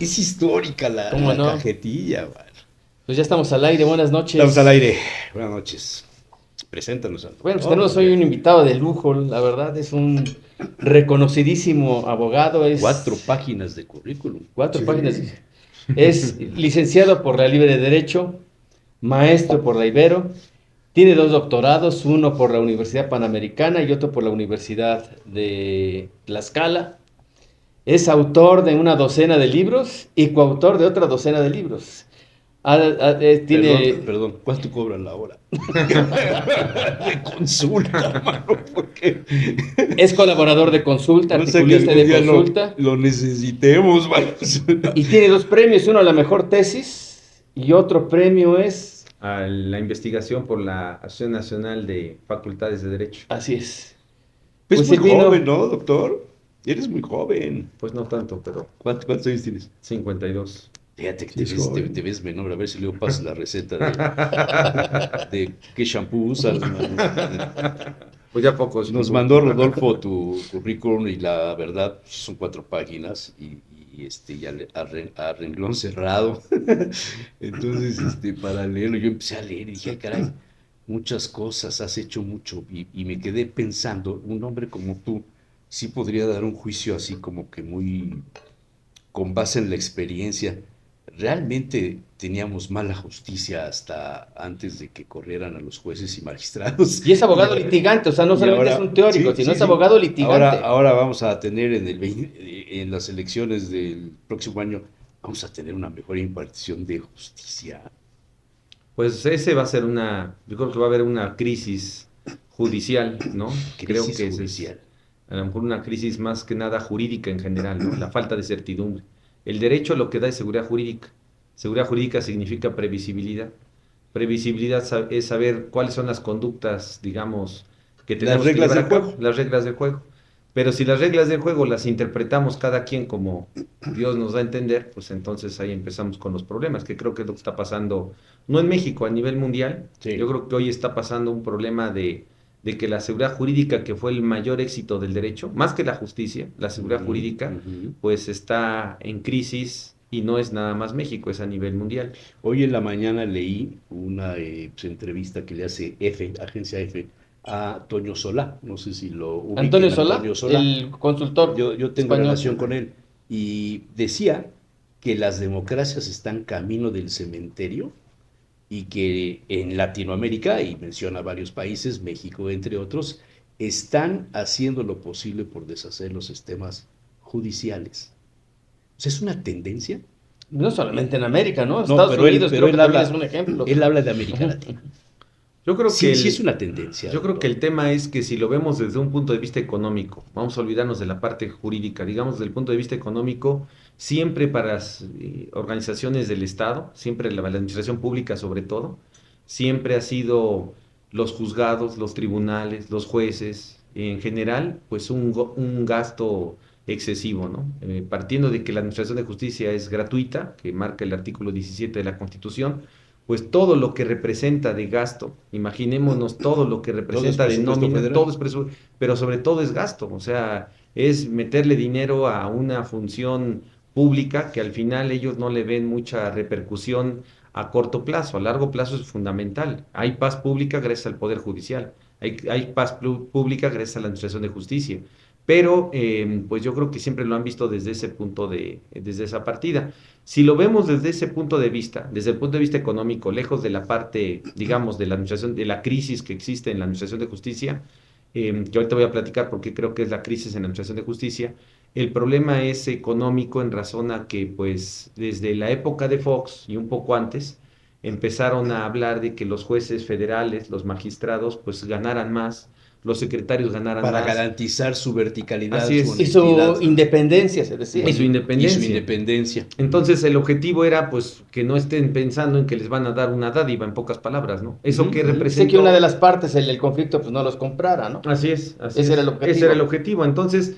Es histórica ¿Cómo la no? cajetilla, man. Pues ya estamos al aire, buenas Estamos al noches. aire. Buenas noches. Preséntanos al Bueno, pues doctor, tenemos hoy porque un invitado de lujo, la verdad, es un reconocidísimo abogado, 4 páginas de currículum. 4 páginas. Sí. Es licenciado por la Libre de Derecho, maestro por la Ibero, tiene 2 doctorados, uno por la Universidad Panamericana y otro por la Universidad de Tlaxcala. Es autor de una docena de libros y coautor de otra docena de libros. Perdón, Tiene perdón. ¿Cuánto cobran la hora? De consulta, mano, porque Es colaborador de consulta, no sé que articulista algún de día consulta, lo necesitemos, mano. y tiene 2 premios, uno a la mejor tesis y otro premio es, A la investigación por la Asociación Nacional de Facultades de Derecho. así es, Es pues muy él joven, vino, ¿no, doctor? Eres muy joven. Pues no tanto, pero ¿Cuántos años tienes? 52. Fíjate que Sí, es te joven. ves menor. A ver si luego pasas la receta de qué shampoo usas, mano. Pues ya pocos. Nos mandó Rodolfo tu currículum y la verdad son 4 páginas y ya a renglón cerrado. Entonces, para leerlo, yo empecé a leer y dije, "Ay, caray, muchas cosas, has hecho mucho". Y me quedé pensando, un hombre como tú sí podría dar un juicio así como que muy con base en la experiencia. Realmente teníamos mala justicia hasta antes de que corrieran a los jueces y magistrados. y es Y, abogado litigante, o sea, no y solamente es un ahora, teórico, sí, sino sí, es sí. abogado Ahora, litigante. ahora vamos a tener en las elecciones del próximo año, vamos a tener una mejor impartición de justicia. Pues ese va a ser yo creo que va a haber una crisis judicial, ¿no? Creo Crisis que ese es judicial. a lo mejor una crisis más que nada jurídica en general, ¿no? La falta de certidumbre. El derecho lo que da es seguridad jurídica. Seguridad jurídica significa previsibilidad. Previsibilidad es saber cuáles son las conductas, digamos, que Las tenemos que reglas llevar del a cabo, juego. las reglas del juego. Pero si las reglas del juego las interpretamos cada quien como Dios nos da a entender, pues entonces ahí empezamos con los problemas, que creo que es lo que está pasando, no en México, a nivel mundial. Yo Sí. creo que hoy está pasando un problema de que la seguridad jurídica, que fue el mayor éxito del derecho, más que la justicia, la seguridad Ujú, jurídica, ujú. pues está en crisis y no es nada más México, es a nivel mundial. Hoy en la mañana leí una entrevista que le hace Agencia F, a Toño Solá. No sé si lo Antonio ubiquen a Solá, Toño Solá. el consultor Yo tengo relación español. con él y decía que las democracias están camino del cementerio y que en Latinoamérica, y menciona varios países, México entre otros, están haciendo lo posible por deshacer los sistemas judiciales. O sea, es una tendencia. No solamente en América, ¿no? No, Estados Unidos pero creo que también es un ejemplo. él habla de América Latina. Yo creo que Sí, sí es una tendencia, yo creo que doctor. el tema es que si lo vemos desde un punto de vista económico, vamos a olvidarnos de la parte jurídica, digamos desde el punto de vista económico, siempre para las organizaciones del Estado, siempre la administración pública sobre todo, siempre ha sido los juzgados, los tribunales, los jueces, en general, pues un gasto excesivo, ¿no? Partiendo de que la administración de justicia es gratuita, que marca el artículo 17 de la Constitución, pues todo lo que representa de gasto, imaginémonos todo lo que Todo es representa de presupuesto nómina, todo federal. es presupuesto, pero sobre todo es gasto, o sea, es meterle dinero a una función pública que al final ellos no le ven mucha repercusión a corto plazo, a largo plazo es fundamental. Hay paz pública gracias al Poder Judicial, hay paz pública gracias a la Administración de Justicia, pero pues yo creo que siempre lo han visto desde ese punto desde esa partida. Si lo vemos desde ese punto de vista, desde el punto de vista económico, lejos de la parte, digamos, de la administración, de la crisis que existe en la administración de justicia, que ahorita voy a platicar porque creo que es la crisis en la administración de justicia, el problema es económico en razón a que, pues, desde la época de Fox y un poco antes, empezaron a hablar de que los jueces federales, los magistrados, pues ganaran más, los secretarios ganaran Para más. garantizar su verticalidad, Así su Y es. honestidad su independencia, se decía. Y su y su independencia. independencia. Entonces el objetivo era pues que no estén pensando en que les van a dar una dádiva, en pocas palabras, ¿no? Ujú, ¿Eso qué ujú. Sí, que una de representó? las partes, el conflicto, pues no los comprara, ¿no? Así es, así Ese era el es. Ese era el objetivo. objetivo. Entonces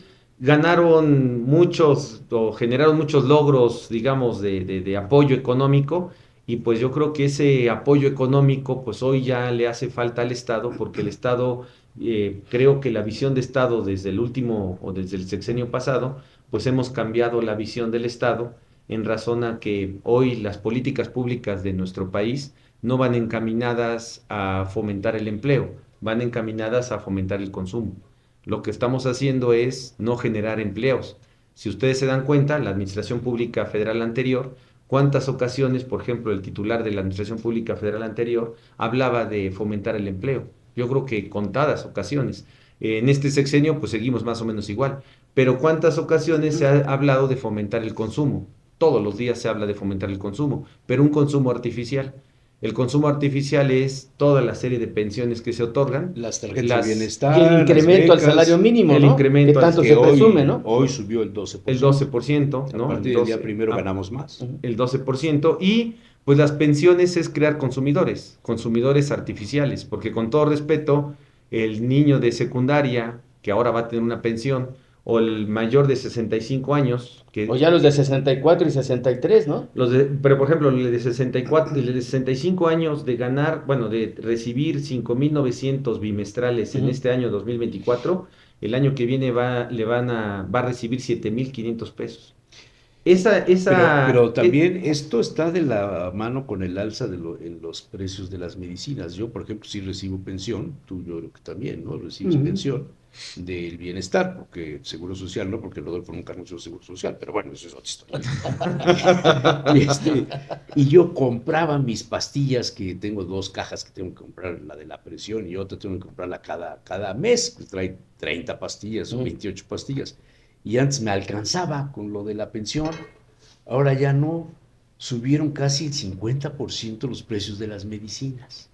ganaron muchos o generaron muchos logros, digamos, de apoyo económico y pues yo creo que ese apoyo económico pues hoy ya le hace falta al Estado porque el Estado, creo que la visión de Estado desde el último o desde el sexenio pasado, pues hemos cambiado la visión del Estado en razón a que hoy las políticas públicas de nuestro país no van encaminadas a fomentar el empleo, van encaminadas a fomentar el consumo. Lo que estamos haciendo es no generar empleos. Si ustedes se dan cuenta, la Administración Pública Federal anterior, cuántas ocasiones, por ejemplo, el titular de la Administración Pública Federal anterior hablaba de fomentar el empleo. Yo creo que contadas ocasiones. En este sexenio, pues seguimos más o menos igual. Pero ¿cuántas ocasiones se ha hablado de fomentar el consumo? Todos los días se habla de fomentar el consumo, pero un consumo artificial. El consumo artificial es toda la serie de pensiones que se otorgan, Las tarjetas las- de Y bienestar, el las incremento al becas, salario mínimo, el ¿no? incremento que tanto que se presume, ¿no? hoy subió el 12%. el 12%, A ¿no? partir El del día 12, primero ah, ganamos más. Ujú. el 12%, y pues las pensiones es crear consumidores artificiales, porque con todo respeto, el niño de secundaria, que ahora va a tener una pensión, o el mayor de 65 años, que O ya los de 64 y 63, ¿no? pero por ejemplo, el de 64, el de 65 años de ganar, bueno, de recibir 5.900 bimestrales en Ujú. este año 2024, el año que viene va a recibir 7.500 pesos. Pero también esto está de la mano con el alza en los precios de las medicinas. Yo, por ejemplo, sí recibo pensión, tú yo creo que también, ¿no? Recibes Ujú. pensión del bienestar, porque Seguro Social, ¿no? Porque Rodolfo nunca anunció Seguro Social, pero bueno, eso es otra historia. Y yo compraba mis pastillas, que tengo 2 cajas que tengo que comprar, la de la presión y otra tengo que comprarla cada mes, que trae 30 pastillas o 28 pastillas. Y antes me alcanzaba con lo de la pensión, ahora ya no, subieron casi el 50% los precios de las medicinas.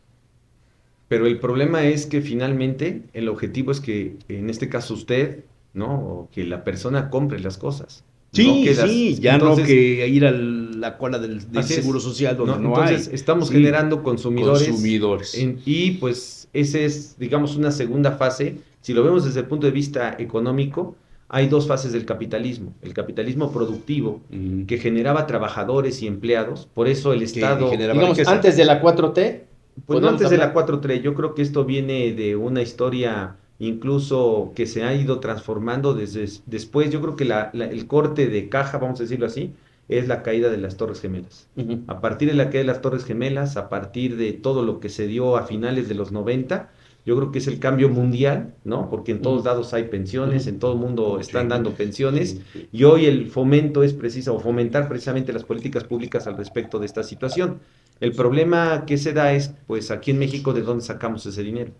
Pero el problema es que finalmente el objetivo es que, en este caso usted, ¿no? O que la persona compre las cosas. No Sí, quedas, sí, ya no entonces, que ir a la cola del así Seguro es, Social donde ¿no? no Entonces hay. estamos Sí, generando consumidores, consumidores. y pues ese es, digamos, una segunda fase. Si lo vemos desde el punto de vista económico, hay dos fases del capitalismo. El capitalismo productivo, que generaba trabajadores y empleados, por eso el Que Estado, generaba Digamos, riqueza. antes de la 4T, pues no podríamos antes de la hablar. 4.3, yo creo que esto viene de una historia incluso que se ha ido transformando desde después. Yo creo que el corte de caja, vamos a decirlo así, es la caída de las Torres Gemelas. Ujú. A partir de la caída de las Torres Gemelas, a partir de todo lo que se dio a finales de los 90, yo creo que es el cambio mundial, ¿no? Porque en todos Ujú. lados hay pensiones, Ujú. en todo el mundo están Sí, dando pensiones, sí, sí. y hoy el fomento es preciso, o fomentar precisamente las políticas públicas al respecto de esta situación. El problema que se da es, pues aquí en México, ¿de dónde sacamos ese dinero?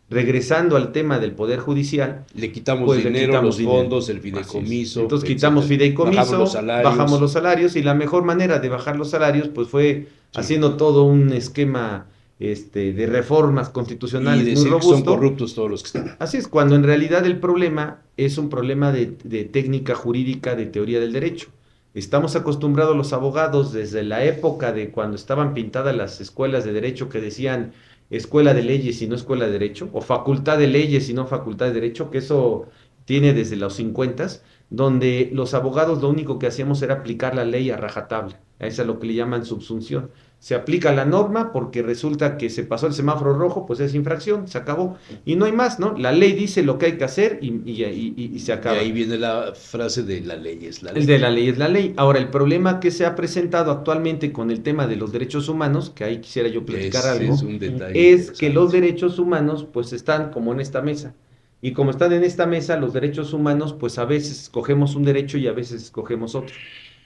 Regresando al tema del Poder Judicial, Le quitamos pues le dinero, quitamos los dinero. fondos, el Así es. fideicomiso, Entonces quitamos etcétera. fideicomiso, bajamos los salarios, y la mejor manera de bajar los salarios, pues fue Sí. haciendo todo un esquema de reformas Y constitucionales muy decir que son robusto. corruptos todos los que están. Así es, cuando en realidad el problema es un problema de técnica jurídica, de teoría del derecho. Estamos acostumbrados los abogados desde la época de cuando estaban pintadas las escuelas de derecho, que decían escuela de leyes y no escuela de derecho, o facultad de leyes y no facultad de derecho, que eso tiene desde los 50, donde los abogados lo único que hacíamos era aplicar la ley a rajatabla. A eso es lo que le llaman subsunción. Se aplica la norma porque resulta que se pasó el semáforo rojo, pues es infracción, se acabó. Y no hay más, ¿no? La ley dice lo que hay que hacer y se Y acaba. ahí viene la frase de la ley es la ley. El de la ley es la ley. Ahora, el problema que se ha presentado actualmente con el tema de los derechos humanos, que ahí quisiera yo platicar algo, Es un detalle es que los interesante. derechos humanos pues están como en esta mesa. Y como están en esta mesa, los derechos humanos, pues a veces escogemos un derecho y a veces escogemos otro.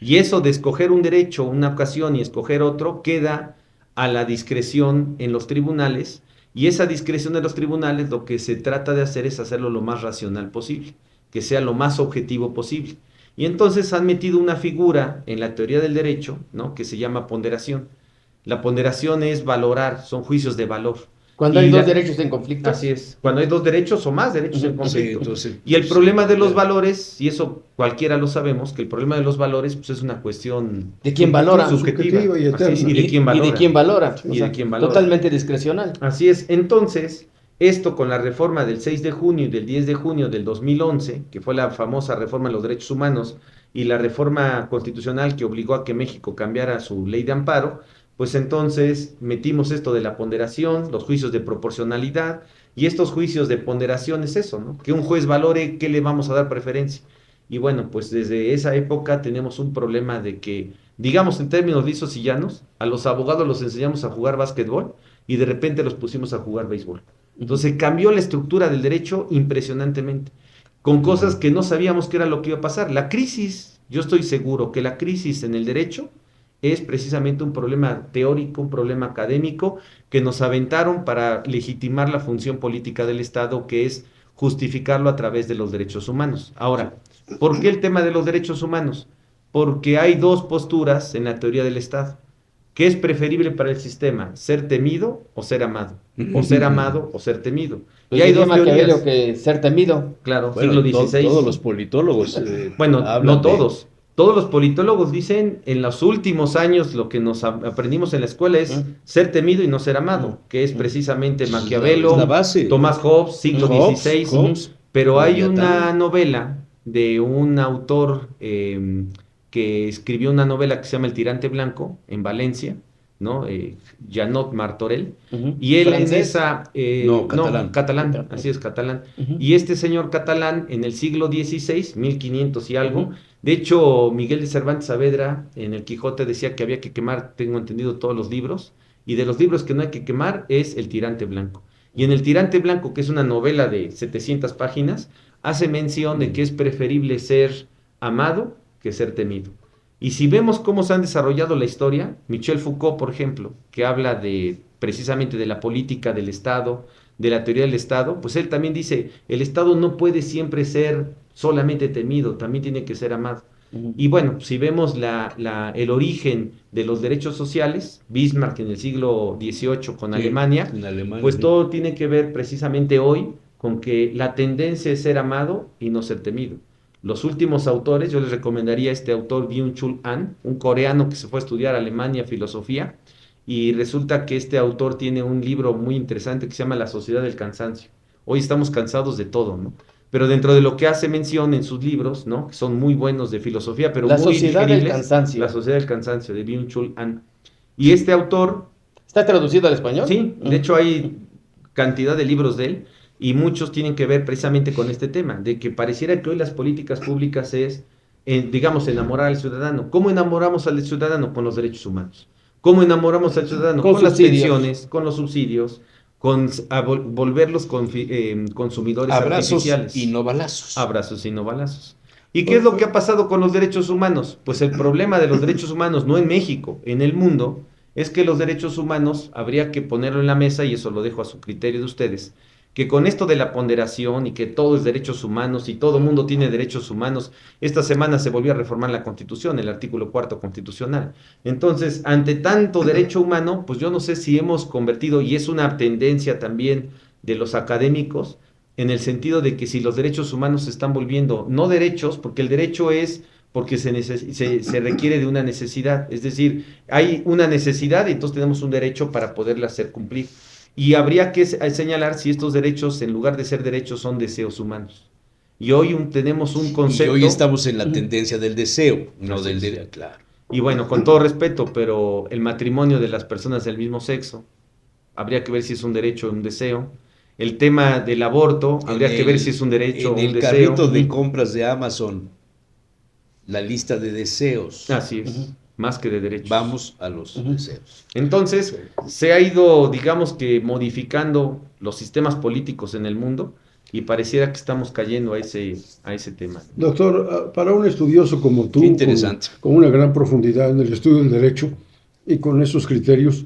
Y eso de escoger un derecho una ocasión y escoger otro queda a la discreción en los tribunales, y esa discreción de los tribunales lo que se trata de hacer es hacerlo lo más racional posible, que sea lo más objetivo posible. Y entonces han metido una figura en la teoría del derecho, ¿no? Que se llama ponderación. La ponderación es valorar, son juicios de valor. Cuando Y hay dos la- derechos en conflicto. Así es, cuando hay dos derechos o más derechos en Ujú. Sí, conflicto. entonces, Y el pues, problema de los ya. valores, y eso cualquiera lo sabemos, que el problema de los valores pues, es una cuestión ¿De quién valora? subjetiva, Subjetiva y así es, eterna. y de quién valora. Y de quién valora. Y O de sea, quién valora. totalmente discrecional. Así es. Entonces, esto con la reforma del 6 de junio y del 10 de junio del 2011, que fue la famosa reforma de los derechos humanos, y la reforma constitucional que obligó a que México cambiara su ley de amparo, pues entonces metimos esto de la ponderación, los juicios de proporcionalidad, y estos juicios de ponderación es eso, ¿no? Que un juez valore qué le vamos a dar preferencia. Y bueno, pues desde esa época tenemos un problema de que, digamos en términos lisos y llanos, a los abogados los enseñamos a jugar básquetbol y de repente los pusimos a jugar béisbol. Entonces cambió la estructura del derecho impresionantemente, con cosas que no sabíamos qué era lo que iba a pasar. La crisis, yo estoy seguro que la crisis en el derecho es precisamente un problema teórico, un problema académico que nos aventaron para legitimar la función política del Estado, que es justificarlo a través de los derechos humanos. Ahora, ¿por qué el tema de los derechos humanos? Porque hay dos posturas en la teoría del Estado. ¿Qué es preferible para el sistema? ¿Ser temido o ser amado? ¿O ser amado o ser temido? Pues Y hay diría dos teorías. Maquiavelo que ser temido. Claro, Bueno, siglo XVI. todos los politólogos Bueno, hablan no de- todos. Todos los politólogos dicen en los últimos años lo que nos aprendimos en la escuela es ser temido y no ser amado, que es precisamente Maquiavelo, es la base. Tomás Hobbes, siglo Hobbes, XVI. Hobbes, Pero hay Leviatán. una novela de un autor que escribió una novela que se llama El Tirante Blanco en Valencia, ¿no? Jeannot Martorell. Y él en ¿Francés? esa... No, catalán. catalán, así es, catalán. Ujú. Y este señor catalán en el siglo XVI, 1500 y algo, Ujú. de hecho Miguel de Cervantes Saavedra en el Quijote decía que había que quemar, tengo entendido, todos los libros, y de los libros que no hay que quemar es El Tirante Blanco. Y en El Tirante Blanco, que es una novela de 700 páginas, hace mención de que es preferible ser amado que ser temido. Y si vemos cómo se han desarrollado la historia, Michel Foucault, por ejemplo, que habla de precisamente de la política del Estado, de la teoría del Estado, pues él también dice, el Estado no puede siempre ser solamente temido, también tiene que ser amado. Ujú. Y bueno, si vemos el origen de los derechos sociales, Bismarck en el siglo XVIII con Sí, Alemania, en Alemania. pues todo tiene que ver precisamente hoy con que la tendencia es ser amado y no ser temido. Los últimos autores, yo les recomendaría este autor Byung-Chul Han, un coreano que se fue a estudiar a Alemania filosofía, y resulta que este autor tiene un libro muy interesante que se llama La Sociedad del Cansancio. Hoy estamos cansados de todo, ¿no? Pero dentro de lo que hace mención en sus libros, ¿no? Que son muy buenos de filosofía, pero La muy Sociedad del digeribles, Cansancio. La Sociedad del Cansancio, de Byung-Chul Han. Y este autor, ¿Está traducido al español? sí, de hecho hay cantidad de libros de él, y muchos tienen que ver precisamente con este tema, de que pareciera que hoy las políticas públicas es, digamos, enamorar al ciudadano. ¿Cómo enamoramos al ciudadano? Con los derechos humanos. ¿Cómo enamoramos al ciudadano? Con Con las subsidios. pensiones, con los subsidios, con volverlos consumidores Abrazos artificiales. y no balazos. Abrazos y no balazos. ¿Y qué es lo que ha pasado con los derechos humanos? Pues el problema de los derechos humanos, no en México, en el mundo, es que los derechos humanos habría que ponerlo en la mesa, y eso lo dejo a su criterio de ustedes, que con esto de la ponderación y que todo es derechos humanos y todo mundo tiene derechos humanos, esta semana se volvió a reformar la Constitución, el artículo 4 constitucional. Entonces, ante tanto derecho humano, pues yo no sé si hemos convertido, y es una tendencia también de los académicos, en el sentido de que si los derechos humanos se están volviendo no derechos, porque el derecho es porque se requiere de una necesidad, es decir, hay una necesidad y entonces tenemos un derecho para poderla hacer cumplir. Y habría que señalar si estos derechos, en lugar de ser derechos, son deseos humanos. Y hoy tenemos un Y concepto... hoy estamos en la tendencia del deseo, no Así del es. derecho, claro. Y bueno, con todo respeto, pero el matrimonio de las personas del mismo sexo, habría que ver si es un derecho o un deseo. El tema del aborto, habría que ver si es un derecho o En un el deseo. carrito de compras de Amazon, la lista de deseos. Así es, Ujú. más que de derechos. Vamos a los Ujú. deseos. Entonces, se ha ido, digamos que, modificando los sistemas políticos en el mundo y pareciera que estamos cayendo a ese tema. Doctor, para un estudioso como tú, Qué interesante. con una gran profundidad en el estudio del derecho y con esos criterios,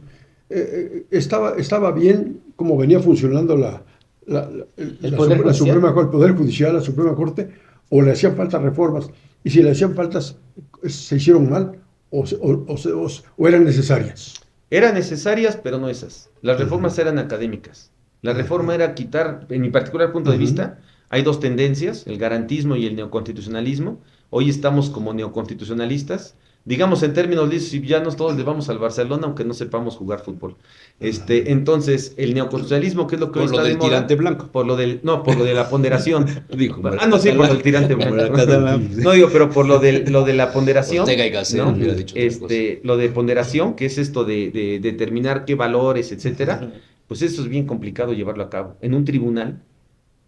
¿estaba bien cómo venía funcionando El Poder Judicial. el Poder Judicial, la Suprema Corte, o le hacían falta reformas? Y si le hacían faltas, ¿se hicieron mal o eran necesarias? Eran necesarias, pero no esas. Las reformas eran académicas. La reforma era quitar, en mi particular punto de vista, hay dos tendencias, el garantismo y el neoconstitucionalismo. Hoy estamos como neoconstitucionalistas. Digamos, en términos lisos y llanos, todos le vamos al Barcelona, aunque no sepamos jugar fútbol. Entonces, el neoconstitucionalismo, ¿qué es lo que hoy Por lo está de del moda? tirante blanco. Por lo de la ponderación. Dijo, No, sí, por el tirante blanco. catalán. No digo, pero por lo de la ponderación. Ortega y Gasset ¿no? hubiera dicho otra cosa. Lo de ponderación, que es esto de determinar qué valores, etcétera, pues eso es bien complicado llevarlo a cabo. En un tribunal,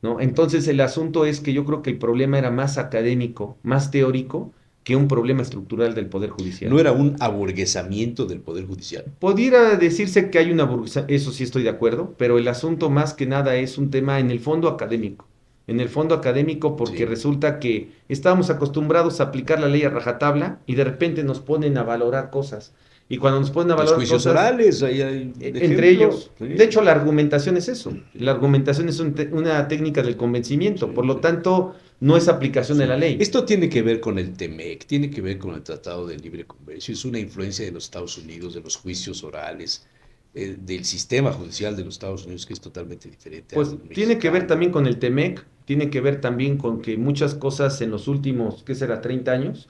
¿no? Entonces el asunto es que yo creo que el problema era más académico, más teórico, que un problema estructural del Poder Judicial. No era un aburguesamiento del Poder Judicial. Pudiera decirse que hay una burguesa, eso sí estoy de acuerdo, pero el asunto más que nada es un tema en el fondo académico. En el fondo académico porque Sí. resulta que estábamos acostumbrados a aplicar la ley a rajatabla y de repente nos ponen a valorar cosas. Y cuando nos ponen a Los valorar juicios cosas, orales, ahí hay entre ellos, sí. de hecho la argumentación es eso. La argumentación es una técnica del convencimiento, Sí, por lo sí. tanto no es aplicación de Sí. la ley. Esto tiene que ver con el TEMEC, tiene que ver con el Tratado de Libre Comercio, es una influencia de los Estados Unidos, de los juicios orales, del sistema judicial de los Estados Unidos, que es totalmente diferente Pues al tiene que ver mexicano. también con el TEMEC, tiene que ver también con que muchas cosas en los últimos, ¿qué será?, 30 años,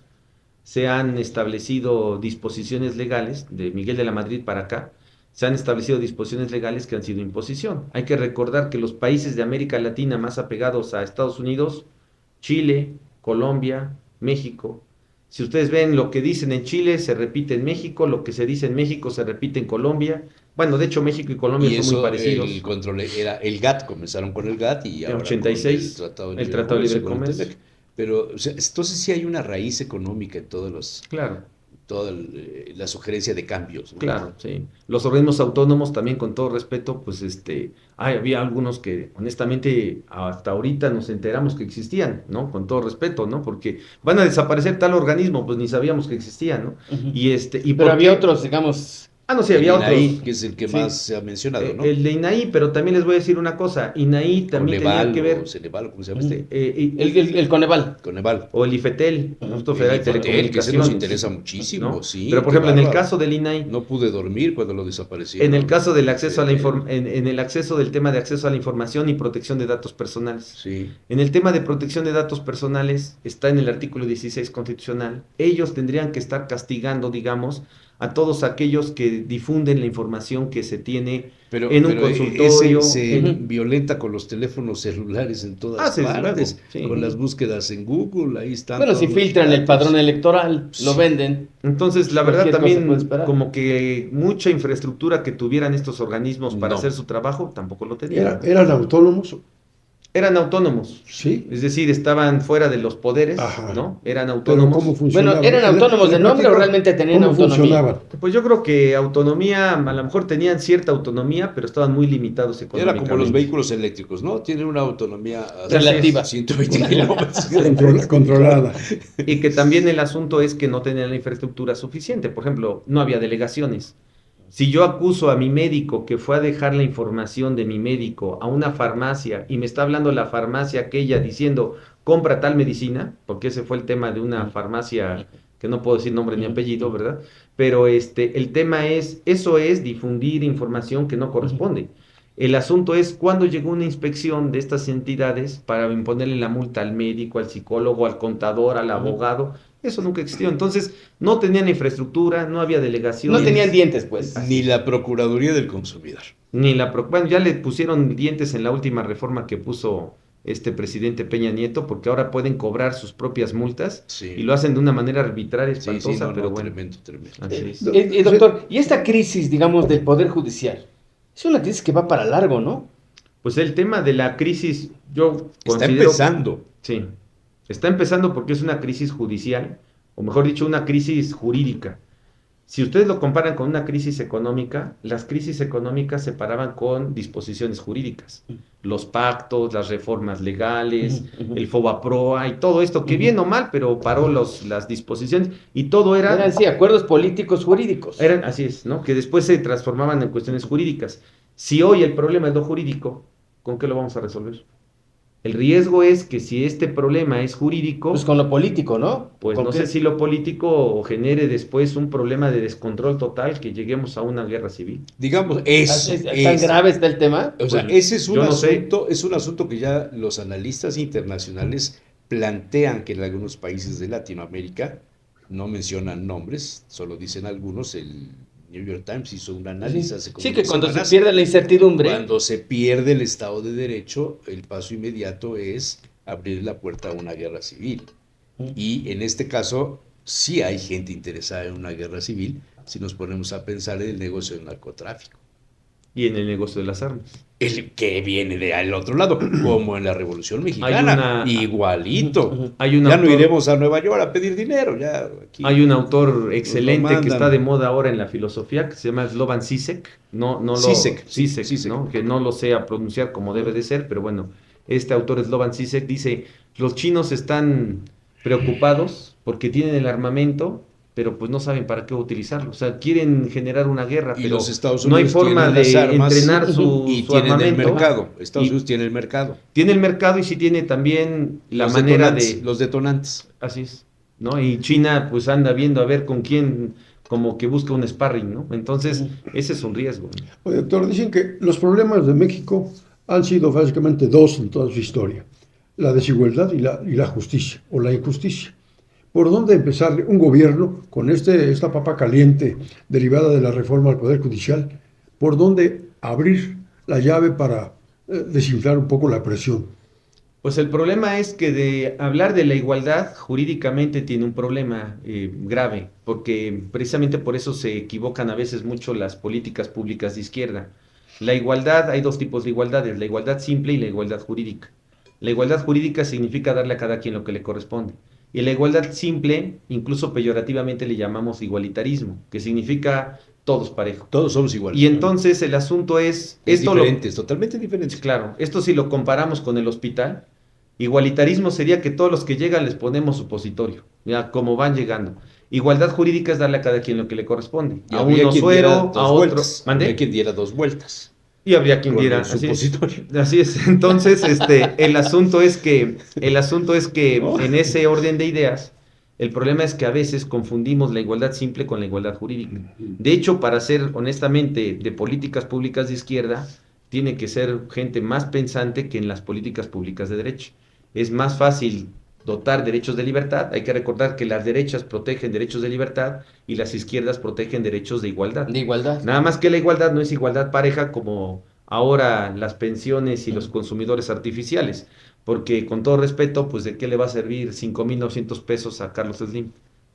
se han establecido disposiciones legales, de Miguel de la Madrid para acá, se han establecido disposiciones legales que han sido imposición. Hay que recordar que los países de América Latina más apegados a Estados Unidos, Chile, Colombia, México. Si ustedes ven lo que dicen en Chile, se repite en México, lo que se dice en México se repite en Colombia. Bueno, de hecho México y Colombia Y son muy eso, parecidos. el control era el GATT, comenzaron con el GATT y En ahora con 86, el Tratado de el Libre Tratado de Comercio, Libre con el Comercio. TEMEC. Pero, o sea, entonces sí hay una raíz económica en Claro, toda la sugerencia de cambios, ¿no? claro, sí. Los organismos autónomos también, con todo respeto, pues había algunos que honestamente hasta ahorita nos enteramos que existían, ¿no? Con todo respeto, ¿no? Porque van a desaparecer tal organismo, pues ni sabíamos que existían, ¿no? Ujú. ¿Y Pero por había qué? otros, digamos, Ah, no, sí, El había INAI, otros. que es el que Sí. más se ha mencionado, ¿no? El de INAI, pero también les voy a decir una cosa, INAI también tenía Coneval que o ver, Ceneval, ¿cómo se llama este? el Coneval. Coneval. o el IFETEL, Ujú. Instituto El Federal de Infotel, que se nos Telecomunicaciones, interesa muchísimo, ¿no? sí, Pero por qué ejemplo, en el bárbaro. caso del INAI, No pude dormir cuando lo desaparecieron. en el caso del acceso a la IFETEL. en el acceso del tema de acceso a la información y protección de datos personales. Sí. En el tema de protección de datos personales está en el artículo 16 constitucional. Ellos tendrían que estar castigando, digamos, a todos aquellos que difunden la información que se tiene en un Pero consultorio. ese se Ujú. violenta con los teléfonos celulares en todas Sí, desde luego, partes, sí. con las búsquedas en Google, ahí están Bueno, si todos los filtran el datos. padrón electoral, lo Sí. venden. Entonces, la verdad Cualquier cosa puede también esperar. como que mucha infraestructura que tuvieran estos organismos para No. hacer su trabajo, tampoco lo tenían. Eran autónomos, Eran autónomos, sí, es decir, estaban fuera de los poderes, Ajá. ¿no? Eran pero autónomos. ¿cómo funcionaban? Bueno, ¿eran autónomos de nombre o práctica, realmente tenían ¿cómo autonomía? funcionaban? Pues yo creo que autonomía, a lo mejor tenían cierta autonomía, pero estaban muy limitados Era económicamente. como los vehículos eléctricos, ¿no? Tienen una autonomía hasta Relativa. 120 kilómetros. Controlada. Y que también el asunto es que no tenían la infraestructura suficiente. Por ejemplo, no había delegaciones. Si yo acuso a mi médico que fue a dejar la información de mi médico a una farmacia y me está hablando la farmacia aquella diciendo compra tal medicina, porque ese fue el tema de una farmacia que no puedo decir nombre ni apellido, ¿verdad? Pero el tema es, eso es difundir información que no corresponde. El asunto es cuándo llegó una inspección de estas entidades para imponerle la multa al médico, al psicólogo, al contador, al abogado. Eso nunca existió. Entonces, no tenían infraestructura, no había delegaciones. No tenían dientes, pues. Ni la Procuraduría del Consumidor. Bueno, ya le pusieron dientes en la última reforma que puso este presidente Peña Nieto, porque ahora pueden cobrar sus propias multas Sí. y lo hacen de una manera arbitraria, Sí, espantosa, sí, no, pero no, bueno. tremendo, tremendo. Así es. Doctor, y esta crisis, digamos, del Poder Judicial, es una crisis que va para largo, ¿no? Pues el tema de la crisis, yo Está considero... empezando. Sí, está empezando porque es una crisis judicial, o mejor dicho, una crisis jurídica. Si ustedes lo comparan con una crisis económica, las crisis económicas se paraban con disposiciones jurídicas. Los pactos, las reformas legales, Ujú, ujú. el FOBAPROA y todo esto, que bien o mal, pero paró las disposiciones y todo Eran, sí, acuerdos políticos jurídicos. eran, así es, ¿no? Que después se transformaban en cuestiones jurídicas. Si hoy el problema es lo jurídico, ¿con qué lo vamos a resolver? El riesgo es que si este problema es jurídico, Pues con lo político, ¿no? pues ¿Con no qué? sé si lo político genere después un problema de descontrol total que lleguemos a una guerra civil. Digamos, eso. ¿Tan grave está el tema? O sea, Pues, ese es un yo no sé. asunto, es un asunto que ya los analistas internacionales plantean que en algunos países de Latinoamérica, no mencionan nombres, solo dicen algunos, el New York Times hizo un análisis hace como Sí, que 2 cuando se semanas. pierde la incertidumbre, Cuando se pierde el Estado de Derecho, el paso inmediato es abrir la puerta a una guerra civil. Y en este caso, sí hay gente interesada en una guerra civil si nos ponemos a pensar en el negocio del narcotráfico. Y en el negocio de las armas. el que viene de al otro lado, como en la Revolución Mexicana, igualito. Hay un Ya no autor- iremos a Nueva York a pedir dinero, ya aquí. Hay un autor excelente que mandan. está de moda ahora en la filosofía que se llama Slovan Zizek. Zizek, ¿no? Que no lo sé a pronunciar como debe de ser, pero bueno, este autor Slovan Zizek dice, los chinos están preocupados porque tienen el armamento, pero pues no saben para qué utilizarlo. O sea, quieren generar una guerra, Y pero los Estados no hay Unidos forma tienen de las armas entrenar su y tienen armamento. el mercado. Estados Y- Unidos tiene el mercado. Tiene el mercado y sí tiene también la Los manera detonantes, de... los detonantes. Así es, ¿no? Y China pues anda viendo a ver con quién, como que busca un sparring, ¿no? Entonces, ese es un riesgo. Oye, doctor, dicen que los problemas de México han sido básicamente dos en toda su historia: la desigualdad y la justicia, o la injusticia. ¿Por dónde empezar un gobierno con esta papa caliente derivada de la reforma al Poder Judicial? ¿Por dónde abrir la llave para desinflar un poco la presión? Pues el problema es que de hablar de la igualdad jurídicamente tiene un problema grave, porque precisamente por eso se equivocan a veces mucho las políticas públicas de izquierda. La igualdad, hay dos tipos de igualdades, la igualdad simple y la igualdad jurídica. La igualdad jurídica significa darle a cada quien lo que le corresponde. Y la igualdad simple, incluso peyorativamente le llamamos igualitarismo, que significa todos parejos. Todos somos iguales. Y entonces el asunto es, Diferentes, totalmente diferentes. claro, esto si lo comparamos con el hospital, igualitarismo sería que todos los que llegan les ponemos supositorio, ya como van llegando. Igualdad jurídica es darle a cada quien lo que le corresponde. Y A habría uno quien diera suero, dos a otro. vueltas. ¿Mandé? Habría quien diera 2 vueltas. Y habría quien con diera, el así es. supositorio. Así es. Entonces, el asunto es que Oh. en ese orden de ideas, el problema es que a veces confundimos la igualdad simple con la igualdad jurídica. De hecho, para ser honestamente de políticas públicas de izquierda, tiene que ser gente más pensante que en las políticas públicas de derecha. Es más fácil dotar derechos de libertad. Hay que recordar que las derechas protegen derechos de libertad y las izquierdas protegen derechos de igualdad. De igualdad. Nada más que la igualdad no es igualdad pareja como ahora las pensiones y los consumidores artificiales, porque con todo respeto, pues de qué le va a servir 5,900 pesos a Carlos Slim,